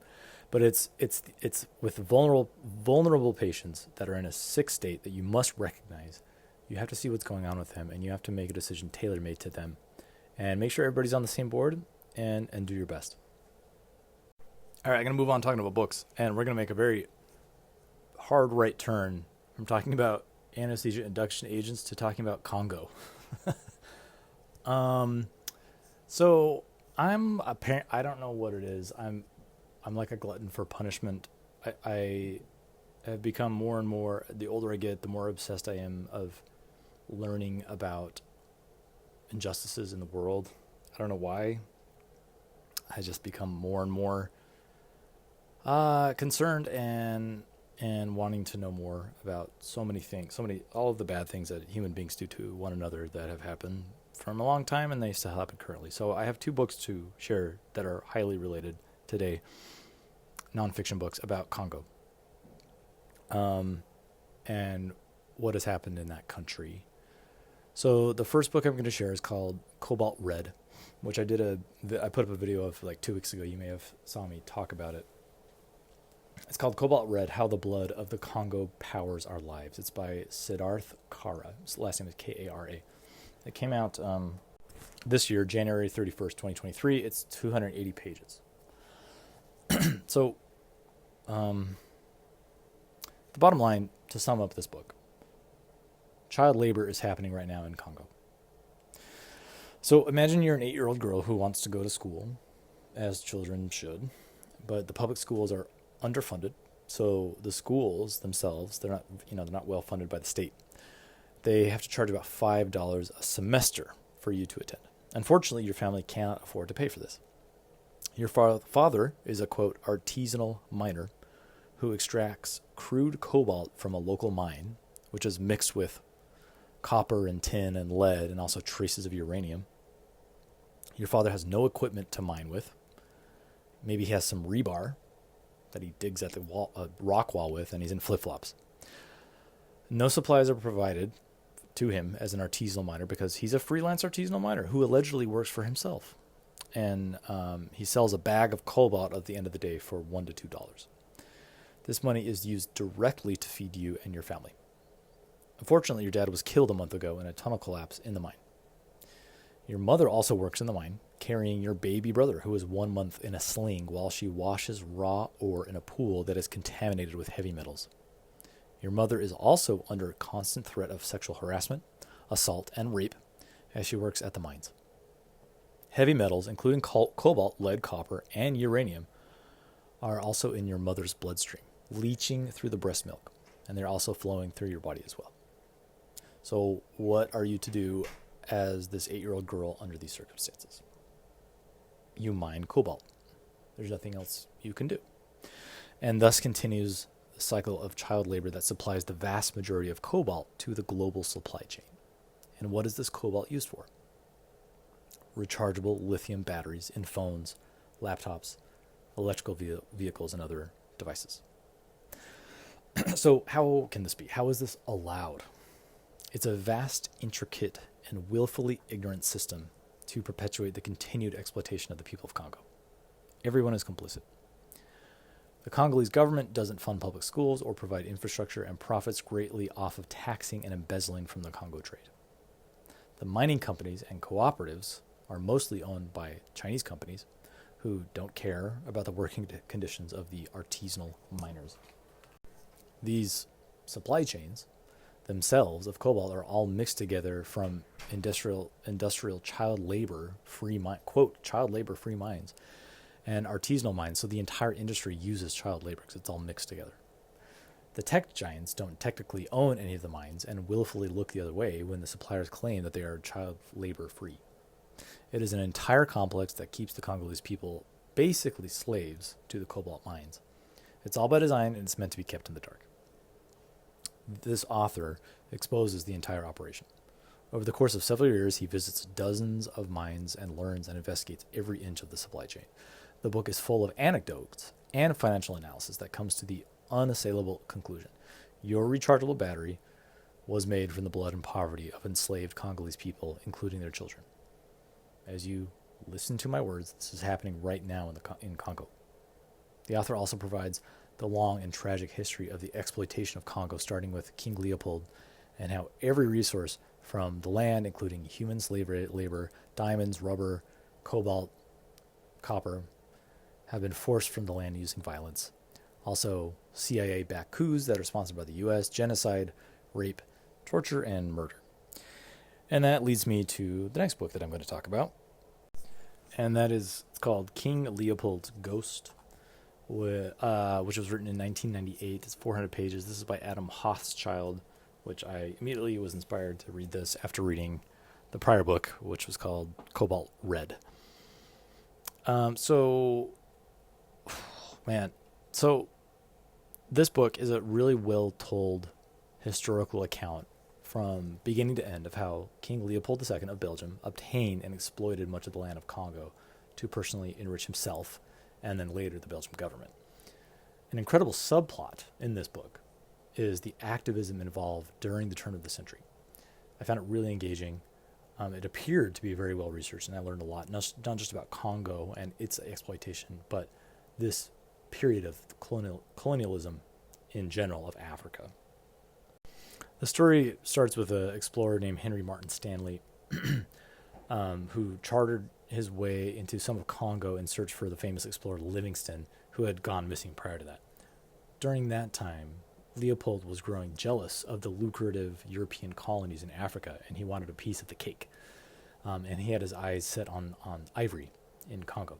But it's with vulnerable patients that are in a sick state that you must recognize. You have to see what's going on with them, and you have to make a decision tailor-made to them, and make sure everybody's on the same board, and do your best. All right, I'm going to move on talking about books, and we're going to make a very hard right turn from talking about anesthesia induction agents to talking about Congo. So I don't know what it is. I'm like a glutton for punishment. I have become more and more, the older I get, the more obsessed I am of learning about injustices in the world. I don't know why. I just become more and more concerned and and wanting to know more about so many things, all of the bad things that human beings do to one another that have happened from a long time and they still happen currently. So I have 2 books to share that are highly related today, nonfiction books about Congo, and what has happened in that country. So the first book I'm going to share is called Cobalt Red, which I put up a video of like 2 weeks ago. You may have saw me talk about it. It's called Cobalt Red, How the Blood of the Congo Powers Our Lives. It's by Siddharth Kara. His last name is Kara. It came out this year, January 31st, 2023. It's 280 pages. So the bottom line, to sum up this book, child labor is happening right now in Congo. So imagine you're an 8-year-old girl who wants to go to school, as children should, but the public schools are underfunded. So the schools themselves, they're not well funded by the state. They have to charge about $5 a semester for you to attend. Unfortunately, your family cannot afford to pay for this. Your father is a, quote, artisanal miner who extracts crude cobalt from a local mine, which is mixed with copper and tin and lead and also traces of uranium. Your father has no equipment to mine with. Maybe he has some rebar that he digs at the rock wall with, and he's in flip-flops. No supplies are provided to him as an artisanal miner because he's a freelance artisanal miner who allegedly works for himself. And he sells a bag of cobalt at the end of the day for $1 to $2. This money is used directly to feed you and your family. Unfortunately, your dad was killed a month ago in a tunnel collapse in the mine. Your mother also works in the mine, carrying your baby brother, who is 1 month in a sling while she washes raw ore in a pool that is contaminated with heavy metals. Your mother is also under constant threat of sexual harassment, assault, and rape as she works at the mines. Heavy metals, including cobalt, lead, copper, and uranium, are also in your mother's bloodstream, leaching through the breast milk, and they're also flowing through your body as well. So what are you to do as this 8-year-old girl under these circumstances? You mine cobalt. There's nothing else you can do. And thus continues the cycle of child labor that supplies the vast majority of cobalt to the global supply chain. And what is this cobalt used for? Rechargeable lithium batteries in phones, laptops, electrical vehicles, and other devices. So how can this be? How is this allowed? It's a vast, intricate, and willfully ignorant system to perpetuate the continued exploitation of the people of Congo. Everyone is complicit. The Congolese government doesn't fund public schools or provide infrastructure and profits greatly off of taxing and embezzling from the Congo trade. The mining companies and cooperatives are mostly owned by Chinese companies who don't care about the working conditions of the artisanal miners. These supply chains themselves of cobalt are all mixed together from industrial child labor free mines and artisanal mines. So the entire industry uses child labor because it's all mixed together. The tech giants don't technically own any of the mines and willfully look the other way when the suppliers claim that they are child labor free. It is an entire complex that keeps the Congolese people basically slaves to the cobalt mines. It's all by design, and it's meant to be kept in the dark. This author exposes the entire operation. Over the course of several years, he visits dozens of mines and learns and investigates every inch of the supply chain. The book is full of anecdotes and financial analysis that comes to the unassailable conclusion. Your rechargeable battery was made from the blood and poverty of enslaved Congolese people, including their children. As you listen to my words, this is happening right now in Congo. The author also provides the long and tragic history of the exploitation of Congo, starting with King Leopold, and how every resource from the land, including human slave labor, diamonds, rubber, cobalt, copper, have been forced from the land using violence. Also, CIA-backed coups that are sponsored by the U.S., genocide, rape, torture, and murder. And that leads me to the next book that I'm going to talk about. And that is, it's called King Leopold's Ghost, which was written in 1998. It's 400 pages. This is by Adam Hochschild, which I immediately was inspired to read this after reading the prior book, which was called Cobalt Red. So This book is a really well-told historical account from beginning to end of how King Leopold II of Belgium obtained and exploited much of the land of Congo to personally enrich himself and then later the Belgian government. An incredible subplot in this book is the activism involved during the turn of the century. I found it really engaging. It appeared to be very well researched, and I learned a lot, not just about Congo and its exploitation, but this period of colonialism in general of Africa. The story starts with an explorer named Henry Martin Stanley, who chartered his way into some of Congo in search for the famous explorer Livingstone, who had gone missing prior to that. During that time, Leopold was growing jealous of the lucrative European colonies in Africa, and he wanted a piece of the cake. And he had his eyes set on ivory in Congo.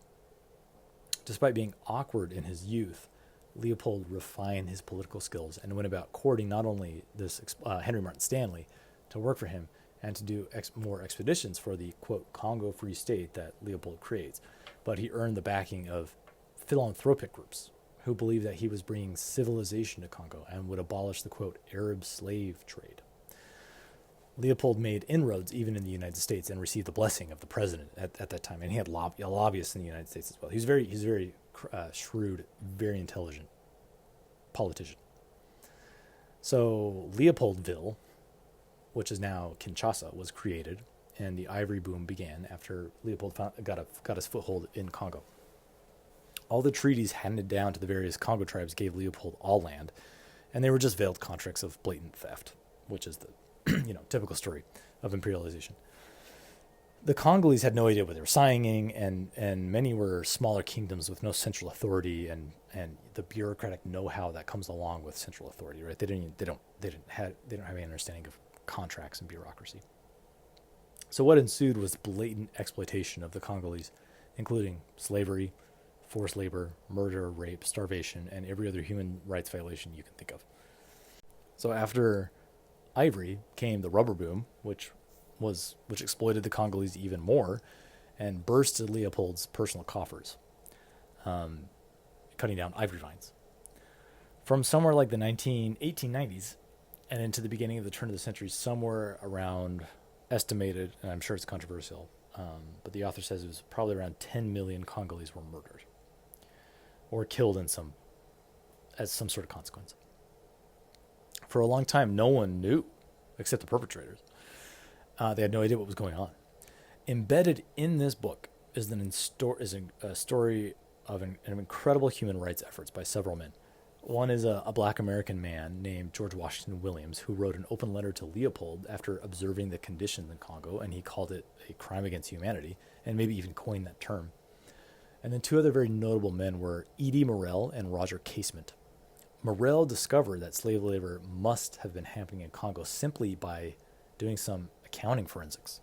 Despite being awkward in his youth, Leopold refined his political skills and went about courting not only this Henry Martin Stanley to work for him and to do more expeditions for the, quote, Congo Free State that Leopold creates, but he earned the backing of philanthropic groups who believed that he was bringing civilization to Congo and would abolish the, quote, Arab slave trade. Leopold made inroads even in the United States and received the blessing of the president at that time. And he had lobbyists in the United States as well. He's very shrewd, very intelligent politician. So Leopoldville, which is now Kinshasa, was created, and the ivory boom began after Leopold got his foothold in Congo. All the treaties handed down to the various Congo tribes gave Leopold all land, and they were just veiled contracts of blatant theft, which is the typical story of imperialization. The Congolese had no idea what they were signing, and many were smaller kingdoms with no central authority and the bureaucratic know-how that comes along with central authority. Right? They don't have any understanding of contracts and bureaucracy. So what ensued was blatant exploitation of the Congolese, including slavery, forced labor, murder, rape, starvation, and every other human rights violation you can think of. So after ivory came the rubber boom, which exploited the Congolese even more and bursted Leopold's personal coffers, cutting down ivory vines. From somewhere like the 1890s and into the beginning of the turn of the century, somewhere around, estimated, and I'm sure it's controversial, but the author says it was probably around 10 million Congolese were murdered or killed as some sort of consequence. For a long time, no one knew, except the perpetrators. They had no idea what was going on. Embedded in this book is a story of an incredible human rights efforts by several men. One is a black American man named George Washington Williams, who wrote an open letter to Leopold after observing the conditions in Congo, and he called it a crime against humanity, and maybe even coined that term. And then two other very notable men were E.D. Morel and Roger Casement. Morel discovered that slave labor must have been happening in Congo simply by doing some accounting forensics.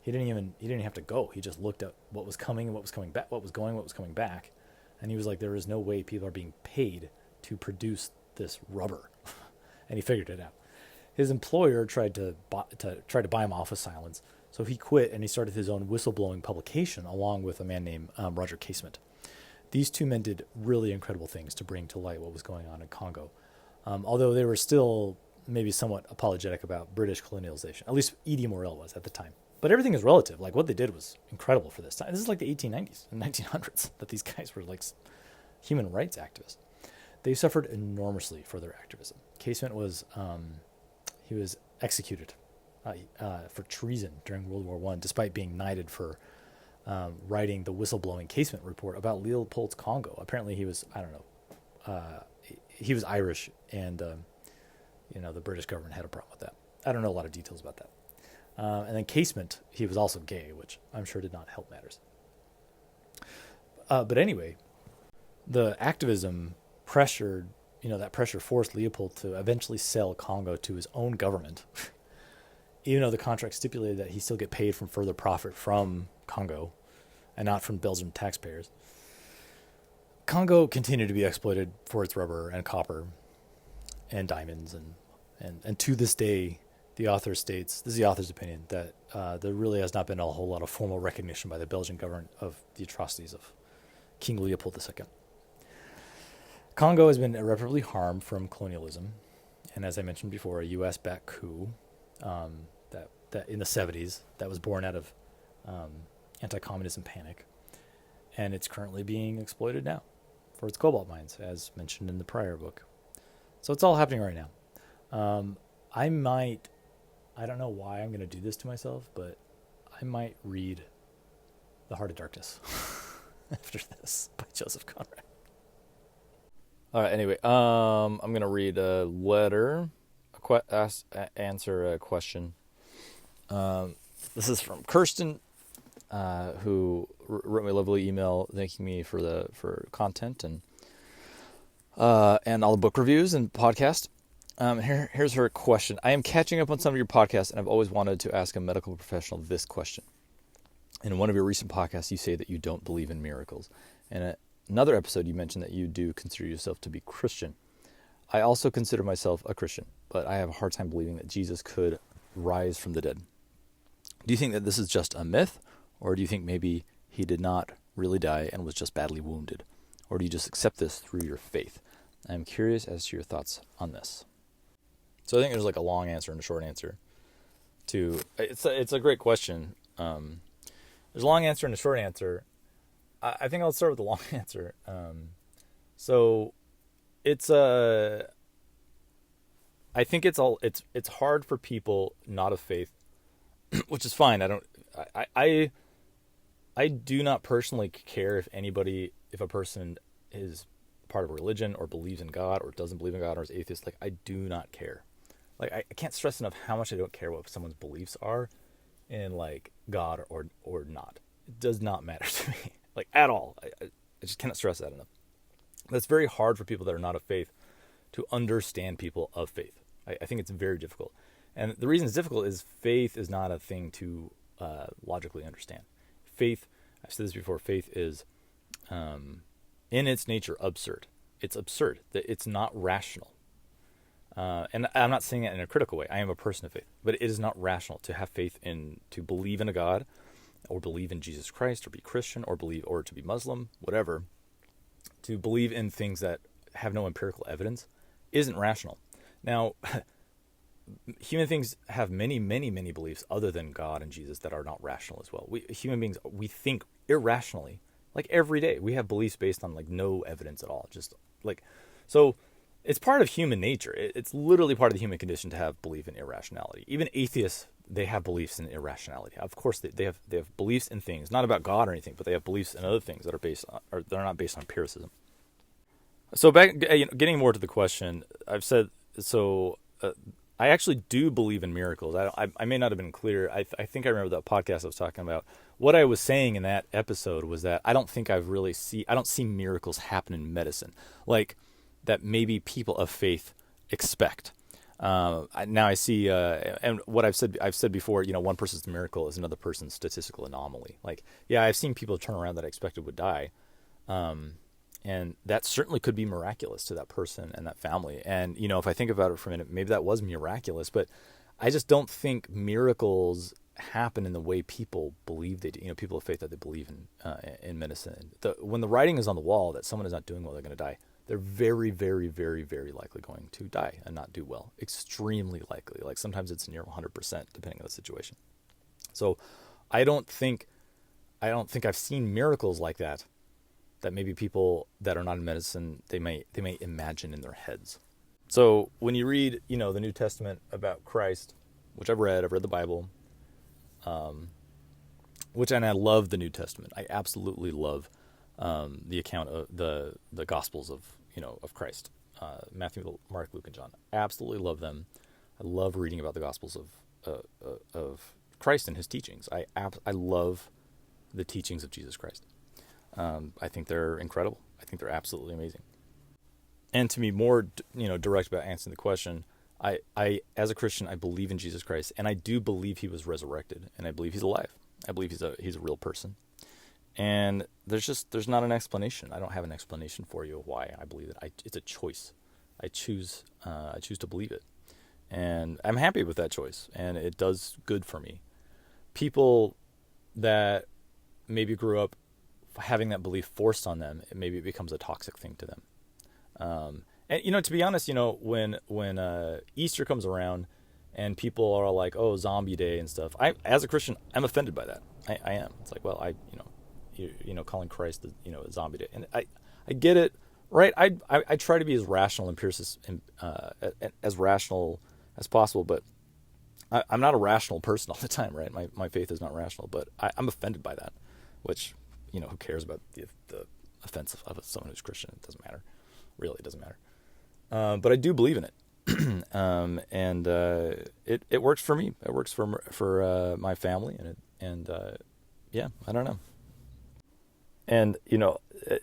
He didn't even have to go. He just looked at what was coming and what was coming back, what was going, what was coming back, and he was like, there is no way people are being paid to produce this rubber, and he figured it out. His employer tried to buy him off with silence, so he quit and he started his own whistleblowing publication along with a man named Roger Casement. These two men did really incredible things to bring to light what was going on in Congo, although they were still maybe somewhat apologetic about British colonialization. At least E.D. Morel was at the time. But everything is relative. Like, what they did was incredible for this time. This is like the 1890s and 1900s that these guys were like human rights activists. They suffered enormously for their activism. Casement was executed for treason during World War I, despite being knighted for writing the whistleblowing Casement report about Leopold's Congo. Apparently he was, he was Irish, and the British government had a problem with that. I don't know a lot of details about that. And then Casement, he was also gay, which I'm sure did not help matters. But anyway, the activism pressured, that pressure forced Leopold to eventually sell Congo to his own government, even though the contract stipulated that he still get paid from further profit from Congo and not from Belgian taxpayers. Congo continued to be exploited for its rubber and copper and diamonds, and to this day, the author states, this is the author's opinion, that there really has not been a whole lot of formal recognition by the Belgian government of the atrocities of King Leopold II. Congo has been irreparably harmed from colonialism, and as I mentioned before, a U.S.-backed coup that in the 70s that was born out of anti-communism panic, and it's currently being exploited now for its cobalt mines, as mentioned in the prior book. So it's all happening right now. I don't know why I'm going to do this to myself, but I might read The Heart of Darkness after this by Joseph Conrad. All right, anyway, I'm going to read a letter, answer a question. This is from Kirsten, who wrote me a lovely email thanking me for content and all the book reviews and podcast. Here's her question. I am catching up on some of your podcasts, and I've always wanted to ask a medical professional this question. In one of your recent podcasts, you say that you don't believe in miracles. In another episode, you mentioned that you do consider yourself to be Christian. I also consider myself a Christian, but I have a hard time believing that Jesus could rise from the dead. Do you think that this is just a myth, or do you think maybe he did not really die and was just badly wounded? Or do you just accept this through your faith? I'm curious as to your thoughts on this. So I think there's like a long answer and a short answer. It's a great question. There's a long answer and a short answer. I think I'll start with the long answer. So it's I think it's hard for people not of faith, which is fine. I do not personally care if a person is part of a religion or believes in God or doesn't believe in God or is atheist. Like, I do not care. Like, I can't stress enough how much I don't care what someone's beliefs are in like God or not. It does not matter to me, like, at all. I just cannot stress that enough. But it's very hard for people that are not of faith to understand people of faith. I think it's very difficult. And the reason it's difficult is faith is not a thing to logically understand. Faith, I've said this before, faith is in its nature absurd. It's absurd. It's not rational. And I'm not saying that in a critical way. I am a person of faith. But it is not rational to have faith to believe in a God, or believe in Jesus Christ, or be Christian, or to be Muslim, whatever. To believe in things that have no empirical evidence isn't rational. Now, human beings have many, many, many beliefs other than God and Jesus that are not rational as well. Human beings, we think irrationally, like every day. We have beliefs based on like no evidence at all. Just like, so it's part of human nature. It's literally part of the human condition to have belief in irrationality. Even atheists, they have beliefs in irrationality. Of course, they have beliefs in things, not about God or anything, but they have beliefs in other things that are not based on empiricism. So getting more to the question, I've said so. I actually do believe in miracles. I may not have been clear. I think I remember that podcast I was talking about. What I was saying in that episode was that I don't think I don't see miracles happen in medicine, like that maybe people of faith expect. Now I see, and what I've said before, one person's miracle is another person's statistical anomaly. Like, yeah, I've seen people turn around that I expected would die. And that certainly could be miraculous to that person and that family. And, if I think about it for a minute, maybe that was miraculous, but I just don't think miracles happen in the way people believe they do. People of faith that they believe in medicine. When the writing is on the wall that someone is not doing well, they're going to die. They're very, very, very, very likely going to die and not do well. Extremely likely. Like sometimes it's near 100%, depending on the situation. So I don't think I've seen miracles like that maybe people that are not in medicine, they may imagine in their heads. So when you read, the New Testament about Christ, which I've read the Bible, and I love the New Testament. I absolutely love the account of the Gospels of Christ, Matthew, Mark, Luke, and John. I absolutely love them. I love reading about the Gospels of Christ and his teachings. I love the teachings of Jesus Christ. I think they're incredible. I think they're absolutely amazing. And to be more, direct about answering the question, I as a Christian, I believe in Jesus Christ, and I do believe he was resurrected, and I believe he's alive. I believe he's a real person. And there's not an explanation. I don't have an explanation for you of why I believe it. It's a choice. I choose to believe it, and I'm happy with that choice, and it does good for me. People that maybe grew up having that belief forced on them, maybe it becomes a toxic thing to them. And to be honest, when Easter comes around and people are like, "Oh, Zombie Day" and stuff, as a Christian, I'm offended by that. I am. It's like, well, calling Christ a Zombie Day, and I get it, right? I try to be as rational and as rational as possible, but I'm not a rational person all the time, right? My faith is not rational, but I'm offended by that, which, who cares about the offense of someone who's Christian? It doesn't matter. Really, it doesn't matter. But I do believe in it. And it works for me. It works for my family, and yeah, I don't know. And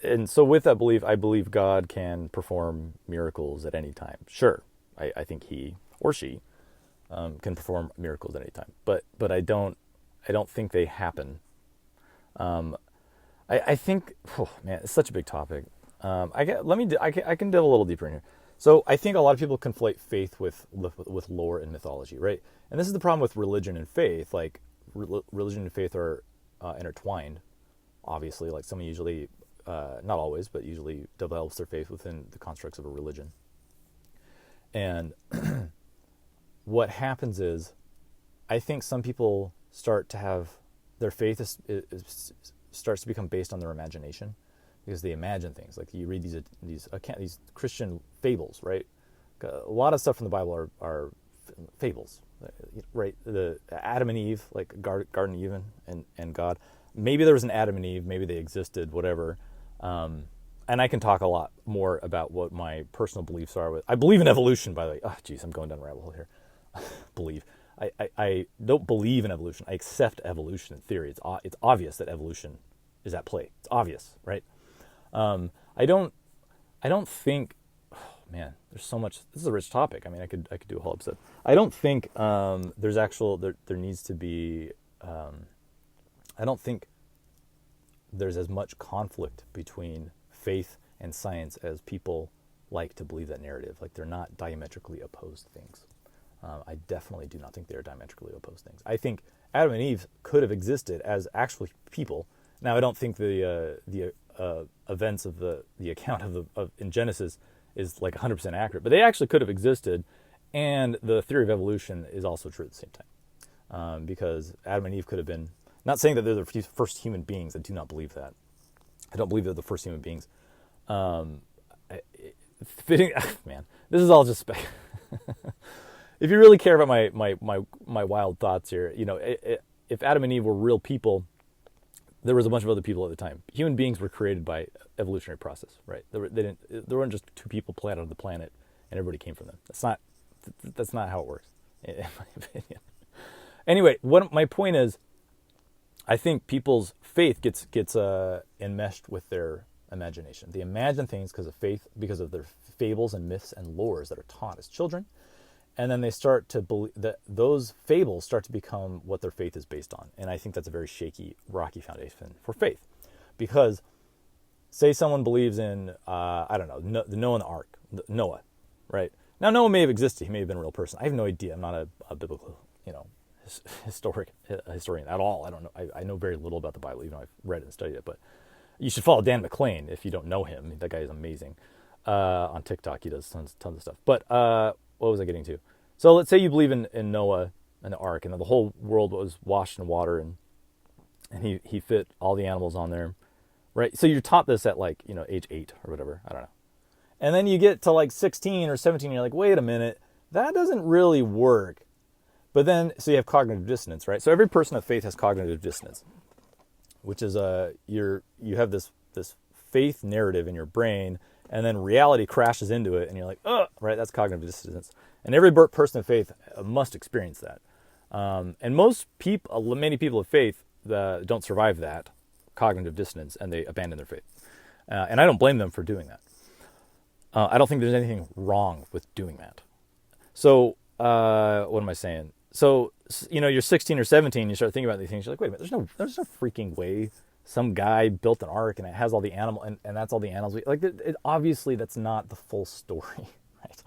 and so with that belief, I believe God can perform miracles at any time. Sure, I think he or she can perform miracles at any time, but I don't think they happen. I think, oh man, it's such a big topic. I can delve a little deeper in here. So I think a lot of people conflate faith with lore and mythology, right? And this is the problem with religion and faith. Like religion and faith are intertwined, obviously. Like someone usually, not always, but usually develops their faith within the constructs of a religion. And what happens is, I think some people start to have their faith starts to become based on their imagination, because they imagine things. Like you read these Christian fables, right? A lot of stuff from the Bible are fables, right? The Adam and Eve, like Garden of Eden and God. Maybe there was an Adam and Eve, maybe they existed, whatever. And I can talk a lot more about what my personal beliefs are. I believe in evolution, by the way. Oh, geez, I'm going down a rabbit hole here. Believe. I don't believe in evolution. I accept evolution in theory. It's obvious that evolution is at play. It's obvious, right? I don't think, oh man, there's so much. This is a rich topic. I mean, I could do a whole episode. I don't think there needs to be. I don't think there's as much conflict between faith and science as people like to believe that narrative. Like they're not diametrically opposed things. I definitely do not think they're diametrically opposed things. I think Adam and Eve could have existed as actually people. Now, I don't think the events of the account of in Genesis is like 100% accurate, but they actually could have existed, and the theory of evolution is also true at the same time, because Adam and Eve could have been. Not saying that they're the first human beings. I do not believe that. I don't believe they're the first human beings. Man, this is all just if you really care about my wild thoughts here, if Adam and Eve were real people, there was a bunch of other people at the time. Human beings were created by evolutionary process, right? There weren't just two people planted on the planet and everybody came from them. That's not how it works, in my opinion. Anyway, my point is, I think people's faith gets enmeshed with their imagination. They imagine things because of their fables and myths and lores that are taught as children. And then they start to believe that those fables start to become what their faith is based on. And I think that's a very shaky, rocky foundation for faith. Because say someone believes in, I don't know, the Noah and the Ark, Noah, right? Now, Noah may have existed. He may have been a real person. I have no idea. I'm not a biblical, historian at all. I don't know. I know very little about the Bible, even though I've read it and studied it. But you should follow Dan McClain if you don't know him. That guy is amazing. On TikTok, he does tons of stuff. But what was I getting to? So let's say you believe in Noah and the Ark, and the whole world was washed in water, and he fit all the animals on there, right? So you're taught this at age 8 or whatever. I don't know. And then you get to 16 or 17, and you're like, wait a minute, that doesn't really work. But then, so you have cognitive dissonance, right? So every person of faith has cognitive dissonance, which is you have this faith narrative in your brain, and then reality crashes into it, and you're like, oh, right, that's cognitive dissonance. And every person of faith must experience that. And many people of faith don't survive that cognitive dissonance, and they abandon their faith. And I don't blame them for doing that. I don't think there's anything wrong with doing that. So, what am I saying? So, you're 16 or 17, you start thinking about these things, you're like, wait a minute, there's no freaking way some guy built an ark and it has all the animal, and that's all the animals. Obviously, that's not the full story, right?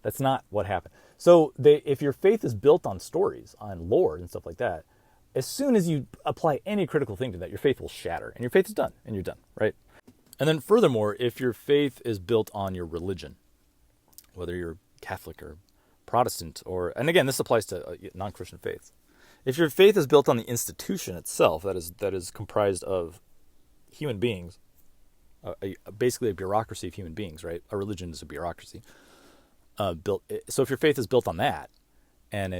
That's not what happened. So, if your faith is built on stories, on lore and stuff like that, as soon as you apply any critical thing to that, your faith will shatter, and your faith is done, and you're done, right? And then furthermore, if your faith is built on your religion, whether you're Catholic or Protestant, and again, this applies to non-Christian faiths. If your faith is built on the institution itself, that is comprised of human beings, basically a bureaucracy of human beings, right? A religion is a bureaucracy. So if your faith is built on that, and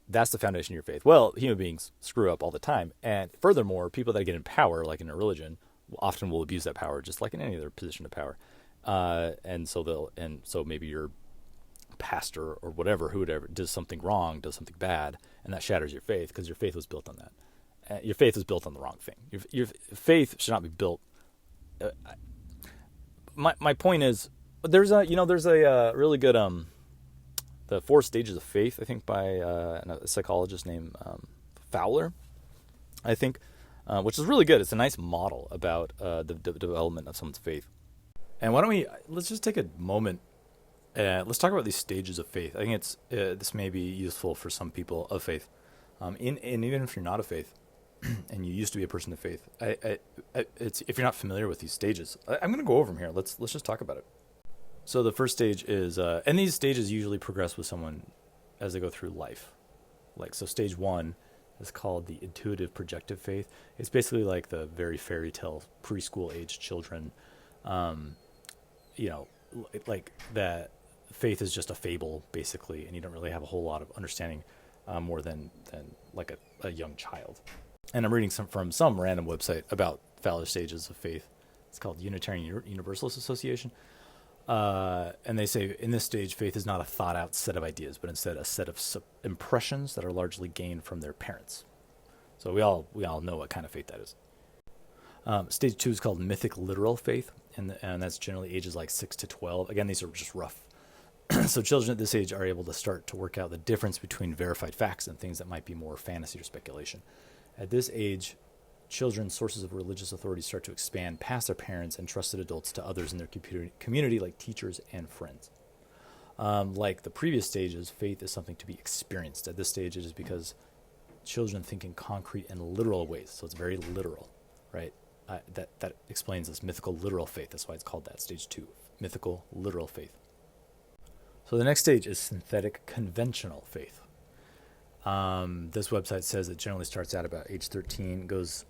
that's the foundation of your faith, well, human beings screw up all the time. And furthermore, people that get in power, like in a religion, often will abuse that power, just like in any other position of power. And so maybe your pastor or whoever does something wrong, does something bad, and that shatters your faith because your faith was built on that. Your faith was built on the wrong thing. Your faith should not be built. My point is, there's a really good the 4 Stages of Faith, I think, by a psychologist named Fowler, I think, which is really good. It's a nice model about the development of someone's faith. And let's just take a moment. Let's talk about these stages of faith. I think this may be useful for some people of faith, and even if you're not of faith, and you used to be a person of faith. If you're not familiar with these stages, I'm going to go over them here. Let's just talk about it. So the first stage is, and these stages usually progress with someone as they go through life. So stage 1 is called the intuitive projective faith. It's basically like the very fairy tale preschool age children, like that faith is just a fable basically, and you don't really have a whole lot of understanding more than like a young child. And I'm reading from some random website about Fowler's stages of faith. It's called Unitarian Universalist Association. And they say in this stage, faith is not a thought out set of ideas, but instead a set of impressions that are largely gained from their parents. So we all know what kind of faith that is. Stage 2 is called mythic literal faith, and that's generally ages like 6 to 12. Again, these are just rough. So children at this age are able to start to work out the difference between verified facts and things that might be more fantasy or speculation. At this age, children's sources of religious authority start to expand past their parents and trusted adults to others in their community, like teachers and friends. Like the previous stages, faith is something to be experienced. At this stage, it is because children think in concrete and literal ways, so it's very literal, right? That explains this mythical literal faith. That's why it's called that, stage 2, mythical literal faith. So the next stage is synthetic conventional faith. This website says it generally starts out about age 13, goes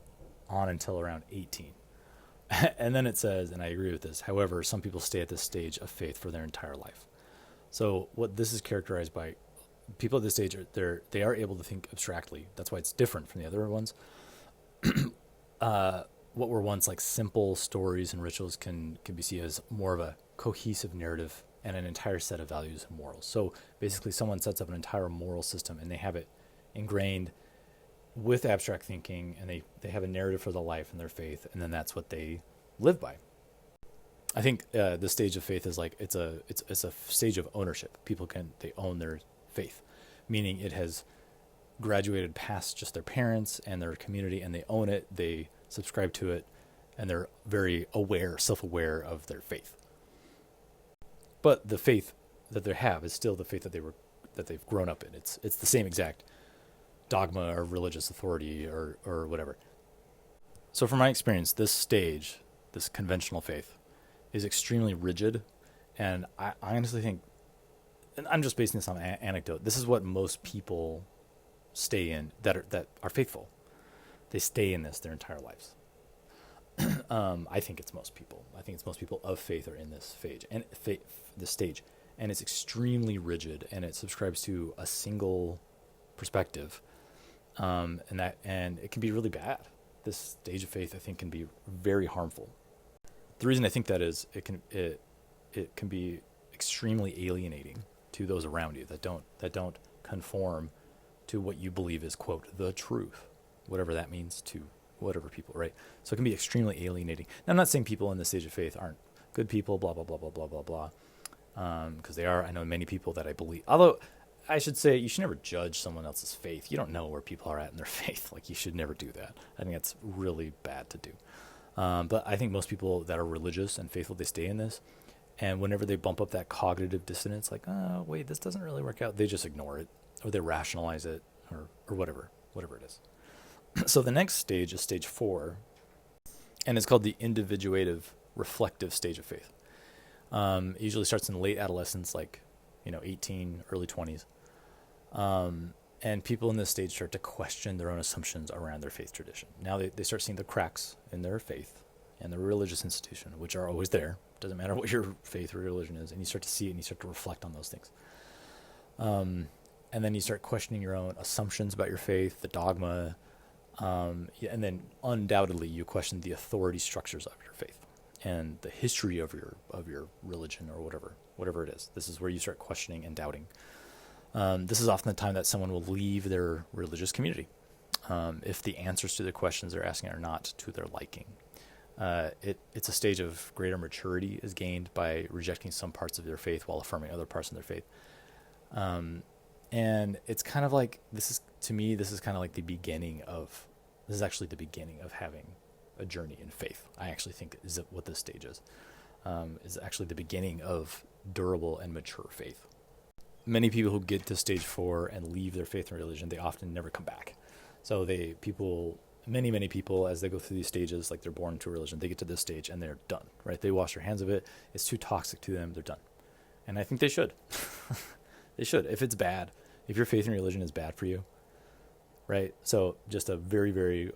on until around 18. And then it says, and I agree with this, however, some people stay at this stage of faith for their entire life. So what this is characterized by, people at this stage, they are able to think abstractly. That's why it's different from the other ones. What were once like simple stories and rituals can be seen as more of a cohesive narrative and an entire set of values and morals. So basically someone sets up an entire moral system and they have it ingrained with abstract thinking, and they have a narrative for their life and their faith, and then that's what they live by. I think the stage of faith is like it's a stage of ownership. People they own their faith, meaning it has graduated past just their parents and their community, and they own it, they subscribe to it, and they're very self-aware of their faith. But the faith that they have is still the faith that they've grown up in. It's the same exact dogma or religious authority or whatever. So from my experience, this stage, this conventional faith, is extremely rigid, and I honestly think, and I'm just basing this on anecdote, this is what most people stay in that are faithful. They stay in this their entire lives. I think it's most people. I think it's most people of faith are in this stage, and it's extremely rigid, and it subscribes to a single perspective, and it can be really bad. This stage of faith, I think, can be very harmful. The reason I think that is it can be extremely alienating to those around you that don't conform to what you believe is, quote, the truth, whatever that means to whatever people, right? So it can be extremely alienating. Now, I'm not saying people in this stage of faith aren't good people, blah, blah, blah, blah, blah, blah, blah, because they are. I know many people that I believe, although I should say you should never judge someone else's faith. You don't know where people are at in their faith. Like, you should never do that. I think that's really bad to do. But I think most people that are religious and faithful, they stay in this. And whenever they bump up that cognitive dissonance, like, oh, wait, this doesn't really work out, they just ignore it, or they rationalize it, or whatever it is. So the next stage is stage 4, and it's called the individuative reflective stage of faith. It usually starts in late adolescence, like 18, early 20s. And people in this stage start to question their own assumptions around their faith tradition. Now they start seeing the cracks in their faith and their religious institution, which are always there. Doesn't matter what your faith or religion is. And you start to see it and you start to reflect on those things. And then you start questioning your own assumptions about your faith, the dogma, and then undoubtedly you question the authority structures of your faith and the history of your religion or whatever it is. This is where you start questioning and doubting. This is often the time that someone will leave their religious community if the answers to the questions they're asking are not to their liking. It's a stage of greater maturity is gained by rejecting some parts of their faith while affirming other parts of their faith. And it's kind of like, this is kind of like this is actually the beginning of having a journey in faith. I actually think is what this stage is actually the beginning of durable and mature faith. Many people who get to stage 4 and leave their faith and religion, they often never come back. So many people, as they go through these stages, like they're born into a religion, they get to this stage and they're done, right? They wash their hands of it. It's too toxic to them. They're done. And I think they should. They should. If it's bad, if your faith and religion is bad for you, right? So just a very, very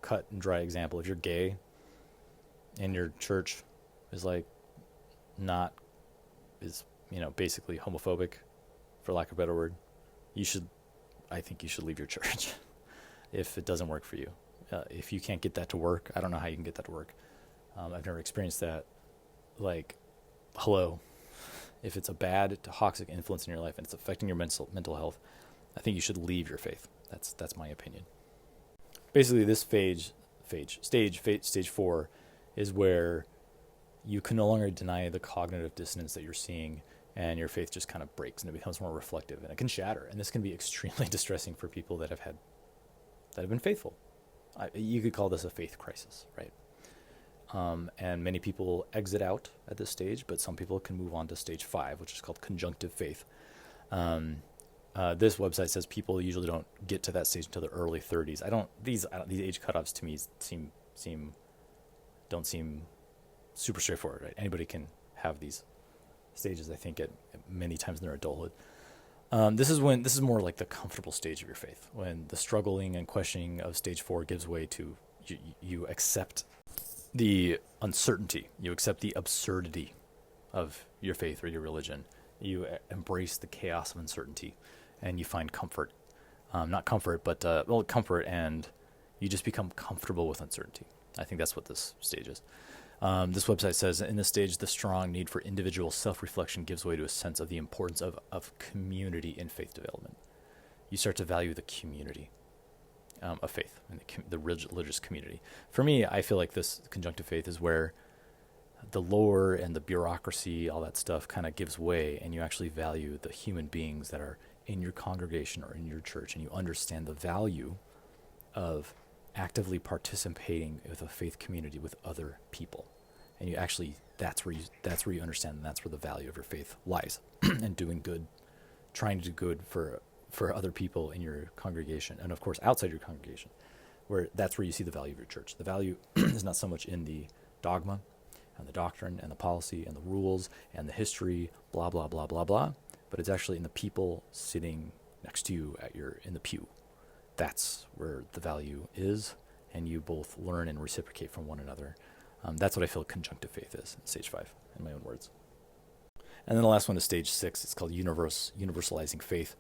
cut and dry example. If you're gay and your church is basically homophobic, for lack of a better word, I think you should leave your church if it doesn't work for you. If you can't get that to work, I don't know how you can get that to work. I've never experienced that. Hello. If it's a bad, toxic influence in your life and it's affecting your mental health, I think you should leave your faith. That's my opinion. Basically, this stage 4 is where you can no longer deny the cognitive dissonance that you're seeing, and your faith just kind of breaks and it becomes more reflective, and it can shatter. And this can be extremely distressing for people that have been faithful. You could call this a faith crisis, right? And many people exit out at this stage, but some people can move on to stage 5, which is called conjunctive faith. This website says people usually don't get to that stage until the early 30s. These age cutoffs to me don't seem super straightforward, right? Anybody can have these stages, I think, at many times in their adulthood. This is more like the comfortable stage of your faith, when the struggling and questioning of stage 4 gives way to you accept the uncertainty, you accept the absurdity of your faith or your religion. You embrace the chaos of uncertainty, and you find comfort. Not comfort, but comfort, and you just become comfortable with uncertainty. I think that's what this stage is. This website says, in this stage, the strong need for individual self-reflection gives way to a sense of the importance of community in faith development. You start to value the community of faith and the religious community. For me, I feel like this conjunctive faith is where the lore and the bureaucracy, all that stuff kind of gives way, and you actually value the human beings that are in your congregation or in your church, and you understand the value of actively participating with a faith community with other people. And you actually, that's where you understand, and that's where the value of your faith lies. And doing good, trying to do good for other people in your congregation, and of course outside your congregation, that's where you see the value of your church. The value is not so much in the dogma and the doctrine and the policy and the rules and the history, blah, blah, blah, blah, blah, but it's actually in the people sitting next to you in the pew. That's where the value is, and you both learn and reciprocate from one another. That's what I feel conjunctive faith is, stage 5, in my own words. And then the last one is stage 6. It's called universalizing faith,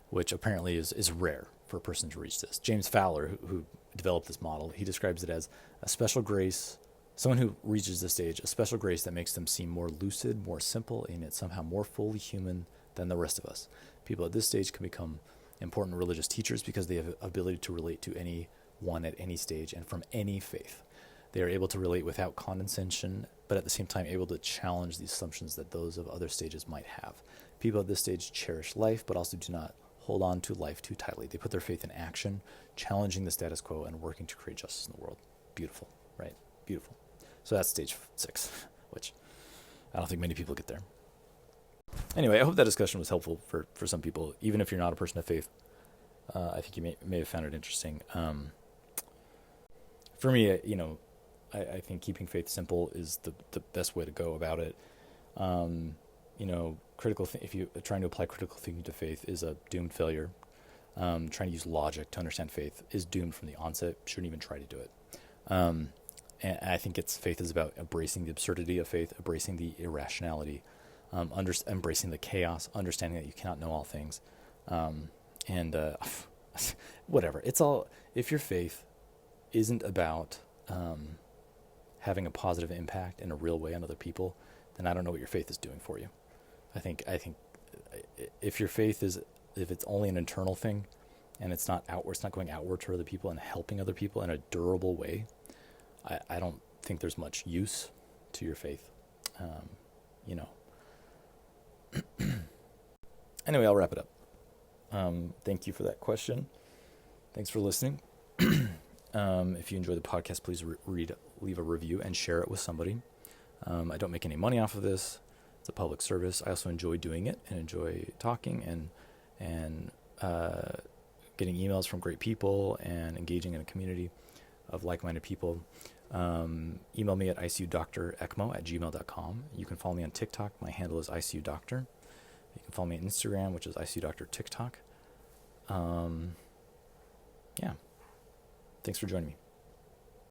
which apparently is rare for a person to reach this. James Fowler, who developed this model, he describes it as a special grace, someone who reaches this stage, a special grace that makes them seem more lucid, more simple, and yet somehow more fully human than the rest of us. People at this stage can become important religious teachers because they have ability to relate to anyone at any stage and from any faith. They are able to relate without condescension, but at the same time able to challenge the assumptions that those of other stages might have. People at this stage cherish life, but also do not hold on to life too tightly. They put their faith in action, challenging the status quo and working to create justice in the world. Beautiful, right? Beautiful. So that's stage 6, which I don't think many people get there. Anyway, I hope that discussion was helpful for some people, even if you're not a person of faith. I think you may have found it interesting. For me, I think keeping faith simple is the best way to go about it. If you trying to apply critical thinking to faith is a doomed failure. Trying to use logic to understand faith is doomed from the onset. Shouldn't even try to do it. And I think faith is about embracing the absurdity of faith, embracing the irrationality, embracing the chaos, understanding that you cannot know all things, and whatever. It's all, if your faith isn't about having a positive impact in a real way on other people, then I don't know what your faith is doing for you. I think if your faith if it's only an internal thing, and it's not outward, it's not going outward to other people and helping other people in a durable way, I don't think there's much use to your faith. Anyway, I'll wrap it up. Thank you for that question. Thanks for listening. If you enjoy the podcast, please leave a review and share it with somebody. I don't make any money off of this. It's a public service. I also enjoy doing it and enjoy talking and getting emails from great people and engaging in a community of like-minded people. Email me at icudoctorecmo@gmail.com. You can follow me on TikTok. My handle is icudoctor. You can follow me on Instagram, which is icudoctortiktok. Yeah. Thanks for joining me.